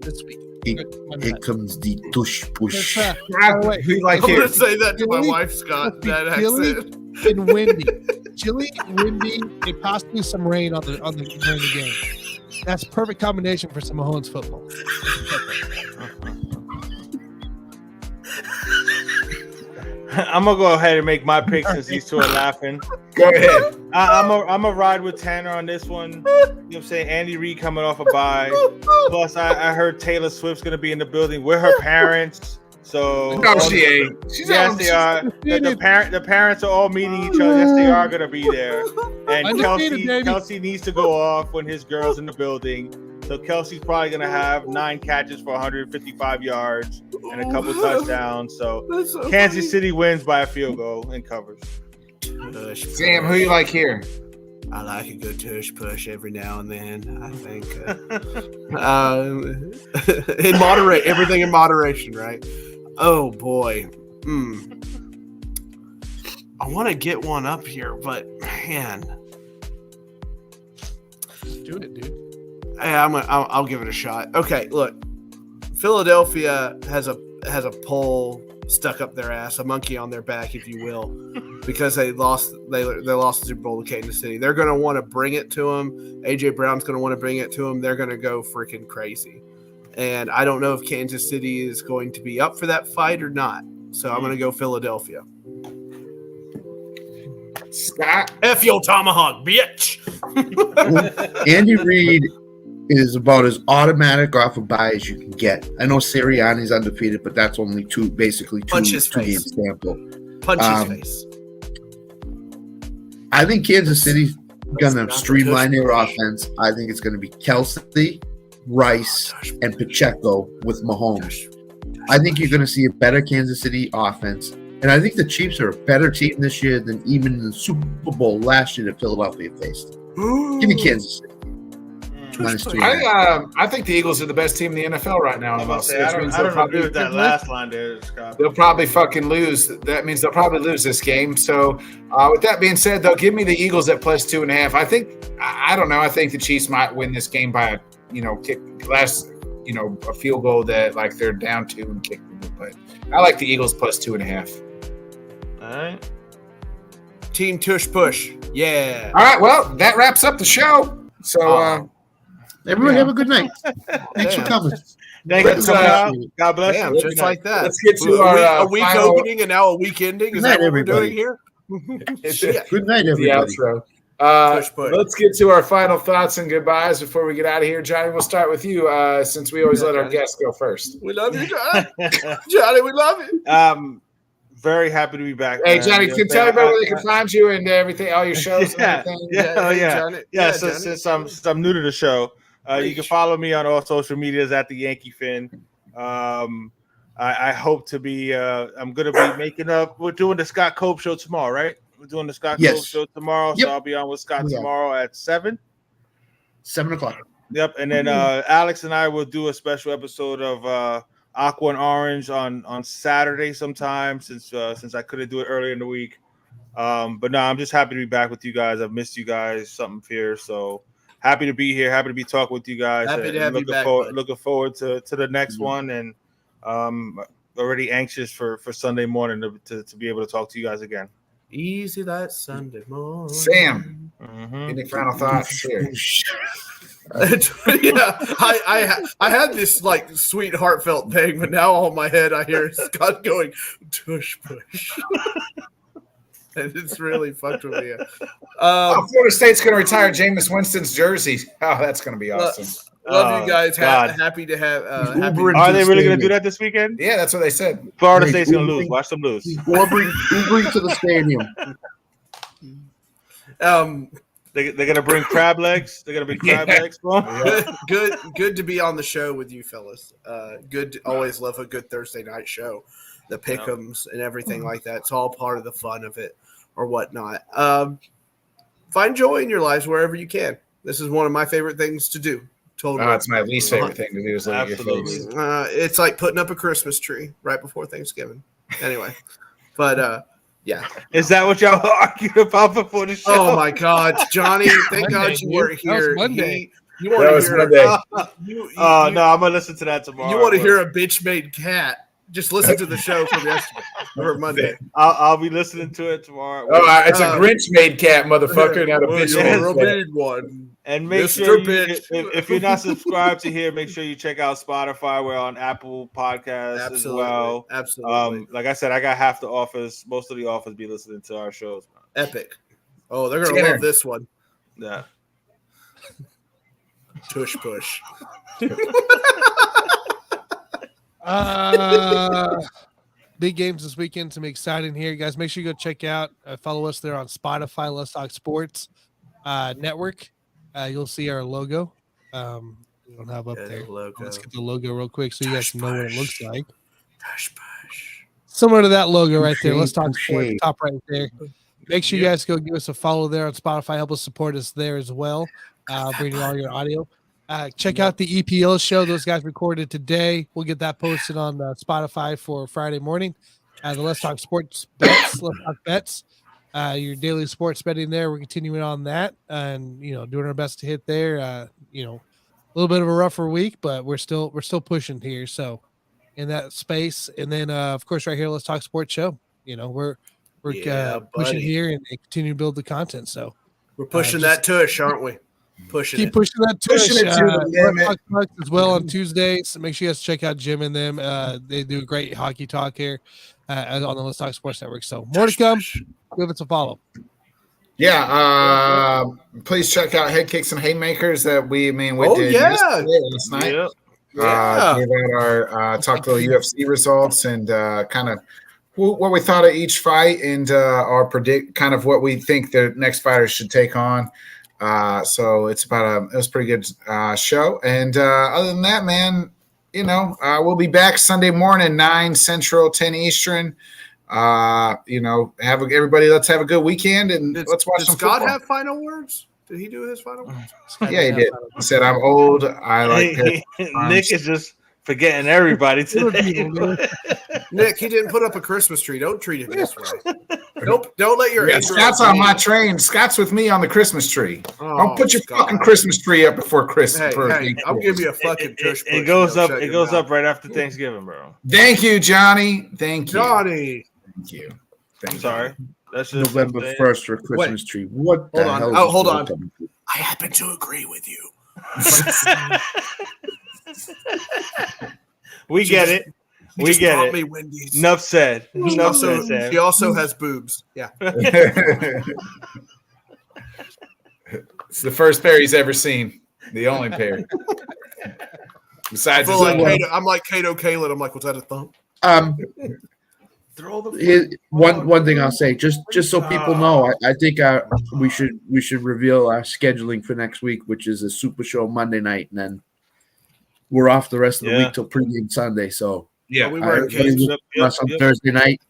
this week. Here comes the tush push. I'm going to say that to my wife, Scott. That accent. And windy. chilly, windy, and possibly some rain during the game. That's perfect combination for some Mahomes football. I'm gonna go ahead and make my pick since these two are laughing. Go ahead. I'm a ride with Tanner on this one. You know what I'm saying? Andy Reid coming off a bye. Plus, I heard Taylor Swift's gonna be in the building with her parents. So no, she ain't. Yes, they are. The parents are all meeting each other. Yes, they are gonna be there. And Kelsey needs to go off when his girl's in the building. So Kelsey's probably gonna have 9 catches for 155 yards and a couple touchdowns. So Kansas City wins by a field goal and covers. Sam, who you like here? I like a good tush push every now and then. I think everything in moderation, right? Oh boy, I want to get one up here, but man, do it, dude. Yeah, I'll give it a shot. Okay, look, Philadelphia has a pole stuck up their ass, a monkey on their back, if you will, because they lost the Super Bowl to Kansas City. They're going to want to bring it to them. AJ Brown's going to want to bring it to them. They're going to go freaking crazy. And I don't know if Kansas City is going to be up for that fight or not. So I'm going to go Philadelphia. Scott? F your tomahawk, bitch. Andy Reid is about as automatic off a bye as you can get. I know Sirianni's undefeated, but that's only two game sample. Punch his face. I think Kansas City's going to streamline their offense. I think it's going to be Kelsey, Rice, and Pacheco with Mahomes. I think you're going to see a better Kansas City offense. And I think the Chiefs are a better team this year than even in the Super Bowl last year that Philadelphia faced. Give me Kansas City. I think the Eagles are the best team in the NFL right now. I don't agree with that last line there, Scott. They'll probably fucking lose. That means they'll probably lose this game. So, with that being said, though, give me the Eagles at plus 2.5. I don't know. I think the Chiefs might win this game by a field goal that like they're down 2 and kick it. But I like the Eagles plus 2.5. All right. Team Tush Push. Yeah. All right. Well, that wraps up the show. So, everyone have a good night. Thanks for coming. Thanks for coming out. God bless you. Just like that. Let's get to a week opening and now a week ending. Is that what we're doing here? Good night, everybody. The outro. Let's get to our final thoughts and goodbyes before we get out of here. Johnny, we'll start with you since we always let our guests go first. We love you, Johnny. Johnny, we love you. Very happy to be back. Hey, Johnny, can tell everybody where they can find you and everything, all your shows and everything. Yeah. So since I'm new to the show, you can follow me on all social medias at the Yankee Fin. I hope to be. I'm going to be making up. We're doing the Scott Cobe show tomorrow, right? We're doing the Scott Cobe show tomorrow, so I'll be on with Scott tomorrow at 7 o'clock. Yep, and then Alex and I will do a special episode of Aqua and Orange on Saturday sometime since I couldn't do it earlier in the week. But no, I'm just happy to be back with you guys. I've missed you guys, something fierce. So happy to be here. Happy to be talking with you guys. Happy to have you back. Looking forward to the next one, and already anxious for Sunday morning to be able to talk to you guys again. Easy that Sunday morning. Sam, any final thoughts here? I had this like sweet heartfelt thing, but now all in my head I hear Scott going tush push, and it's really fucked with me. Florida State's going to retire Jameis Winston's jersey. Oh, that's going to be awesome. Love you guys. Happy to have. Are they really going to do that this weekend? Yeah, that's what they said. Florida State's going to lose. Watch them lose. Ubering to the stadium. They're going to bring crab legs. They're going to bring crab legs. Good to be on the show with you fellas. Good to always love a good Thursday night show. The pick'ems and everything like that. It's all part of the fun of it or whatnot. Find joy in your lives wherever you can. This is one of my favorite things to do. Totally. It's my least favorite thing to do is look at your face. It's like putting up a Christmas tree right before Thanksgiving. Anyway, but yeah. Is that what y'all argued about before the show? Oh my God, Johnny! Thank God you weren't here. Monday. You want to hear? Monday. No, I'm gonna listen to that tomorrow. You want to hear a bitch made cat Just listen to the show from yesterday or Monday. I'll be listening to it tomorrow. Oh, it's a Grinch made cat, motherfucker, not a bitch made one. And make sure if you're not subscribed to here, make sure you check out Spotify. We're on Apple Podcasts as well. Absolutely. Like I said, I got half the office. Most of the office be listening to our shows. Epic. Oh, they're gonna love this one. Yeah. Tush push. Big games this weekend. Some exciting here, guys. Make sure you go check out. Follow us there on Spotify. Let's Talk Sports Network. You'll see our logo. We don't have up there. Let's get the logo real quick so you guys know what it looks like. Similar to that logo right there. Let's Talk Sports, top right there. Make sure you guys go give us a follow there on Spotify. Help us support us there as well. Bring you all your audio. Check out the EPL show. Those guys recorded today. We'll get that posted on Spotify for Friday morning. The Let's Talk Sports Bets. Let's Talk Bets. Your daily sports betting there. We're continuing on that and doing our best to hit there. A little bit of a rougher week, but we're still pushing here. So in that space, and then of course right here, Let's Talk Sports show. We're pushing here and continue to build the content. So we're pushing that tush, aren't we? Pushing that tush. Talk as well on Tuesdays. Make sure you guys check out Jim and them. They do great hockey talk here on the Let's Talk Sports Network. So more to come. Give us a follow. Yeah. Please check out Head Kicks and Haymakers that we did last night. Yeah. Gave out our talk to the UFC results and kind of what we thought of each fight and our predict kind of what we think the next fighters should take on. So it was a pretty good show. And other than that, man, we'll be back Sunday morning, 9 Central, 10 Eastern. Everybody, let's have a good weekend and let's watch some football. Did Scott have final words? Did he do his final words? Yeah, he did. He said, "I'm old. I like." Nick is just forgetting everybody today. Nick, he didn't put up a Christmas tree. Don't treat it this way. Don't let your Scott's on my train. Scott's with me on the Christmas tree. Don't put your fucking Christmas tree up before Christmas. Hey, I'll give you a fucking tush. It goes up. It goes up right after Thanksgiving, bro. Thank you, Johnny. Thank you, Johnny. Thank you. I'm sorry. That's just November 1st for a Christmas tree. What the hell? Oh, hold on. I happen to agree with you. We get it. We get it. Me Wendy's. Enough said. She also has boobs. Yeah. It's the first pair he's ever seen. The only pair. Besides, I'm like Kato Kalin. I'm like, was that a thumb? One thing I'll say, just so people know, I think we should reveal our scheduling for next week, which is a Super Show Monday night, and then we're off the rest of the week till pregame Sunday. So we were on Thursday night.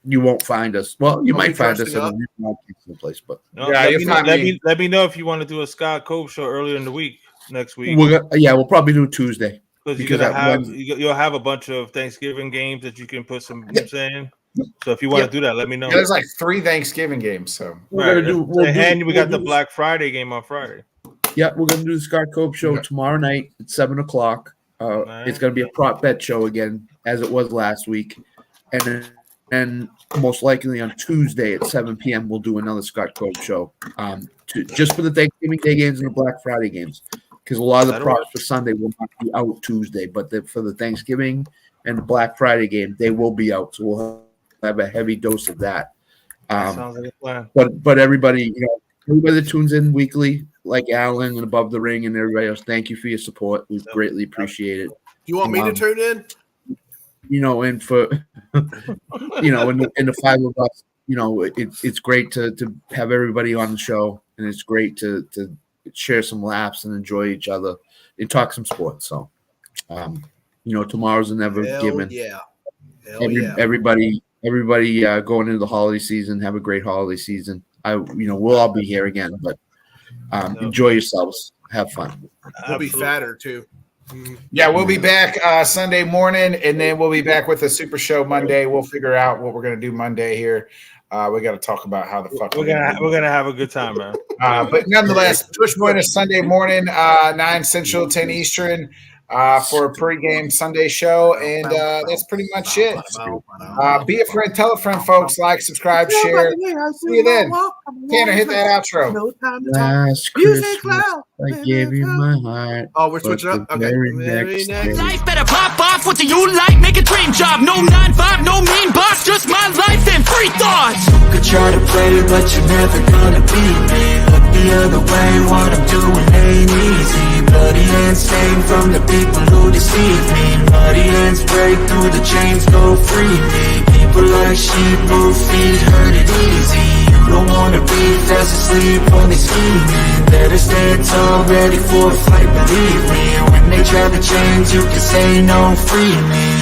You won't find us. Well, you might find us in a place, but let me know if you want to do a Scott Cobe show earlier in the week next week. We'll probably do Tuesday. Because you'll have a bunch of Thanksgiving games that you can put some. You know what I'm saying? So if you want to do that, let me know. There's like 3 Thanksgiving games, so we got the Black Friday game on Friday. Yeah, we're gonna do the Scott Cobe show tomorrow night at 7:00. It's gonna be a prop bet show again, as it was last week, and most likely on Tuesday at 7 p.m. we'll do another Scott Cobe show, just for the Thanksgiving Day games and the Black Friday games. Because a lot of the props for Sunday will not be out Tuesday, but for the Thanksgiving and the Black Friday game, they will be out. So we'll have a heavy dose of that. Sounds like a plan. But everybody, everybody that tunes in weekly, like Alan and Above the Ring and everybody else, thank you for your support. We greatly appreciate it. You want me to tune in? And for in the 5 of us, it's great to have everybody on the show, and it's great to share some laughs and enjoy each other and talk some sports. So, tomorrow's a never given. Yeah. Everybody going into the holiday season, have a great holiday season. We'll all be here again, but enjoy yourselves. Have fun. We'll be fatter too. Yeah, we'll be back Sunday morning, and then we'll be back with a Super Show Monday. We'll figure out what we're gonna do Monday here. We got to talk about how the fuck we're gonna have a good time, man. But nonetheless, join us Sunday morning, 9 Central, 10 Eastern. for a pregame Sunday show. And that's pretty much it. Be a friend, tell a friend, folks. Like, subscribe, share. See you then. Tanner, hit that outro. Last Christmas, I gave you my heart. Oh, we're switching up? Okay. Life better pop off. What do you like? Make a dream job. No 9-5, no mean boss. Just my life and free thoughts. You could try to play, but you're never gonna beat me. Look the other way, what I'm doing ain't easy. Bloody hands stained from the people who deceive me. Muddy hands break through the chains, go free me. People like sheep move feet, hurt it easy. You don't wanna be fast asleep when they scheming. Better stand tall, ready for a fight, believe me. When they try to change, you can say no, free me.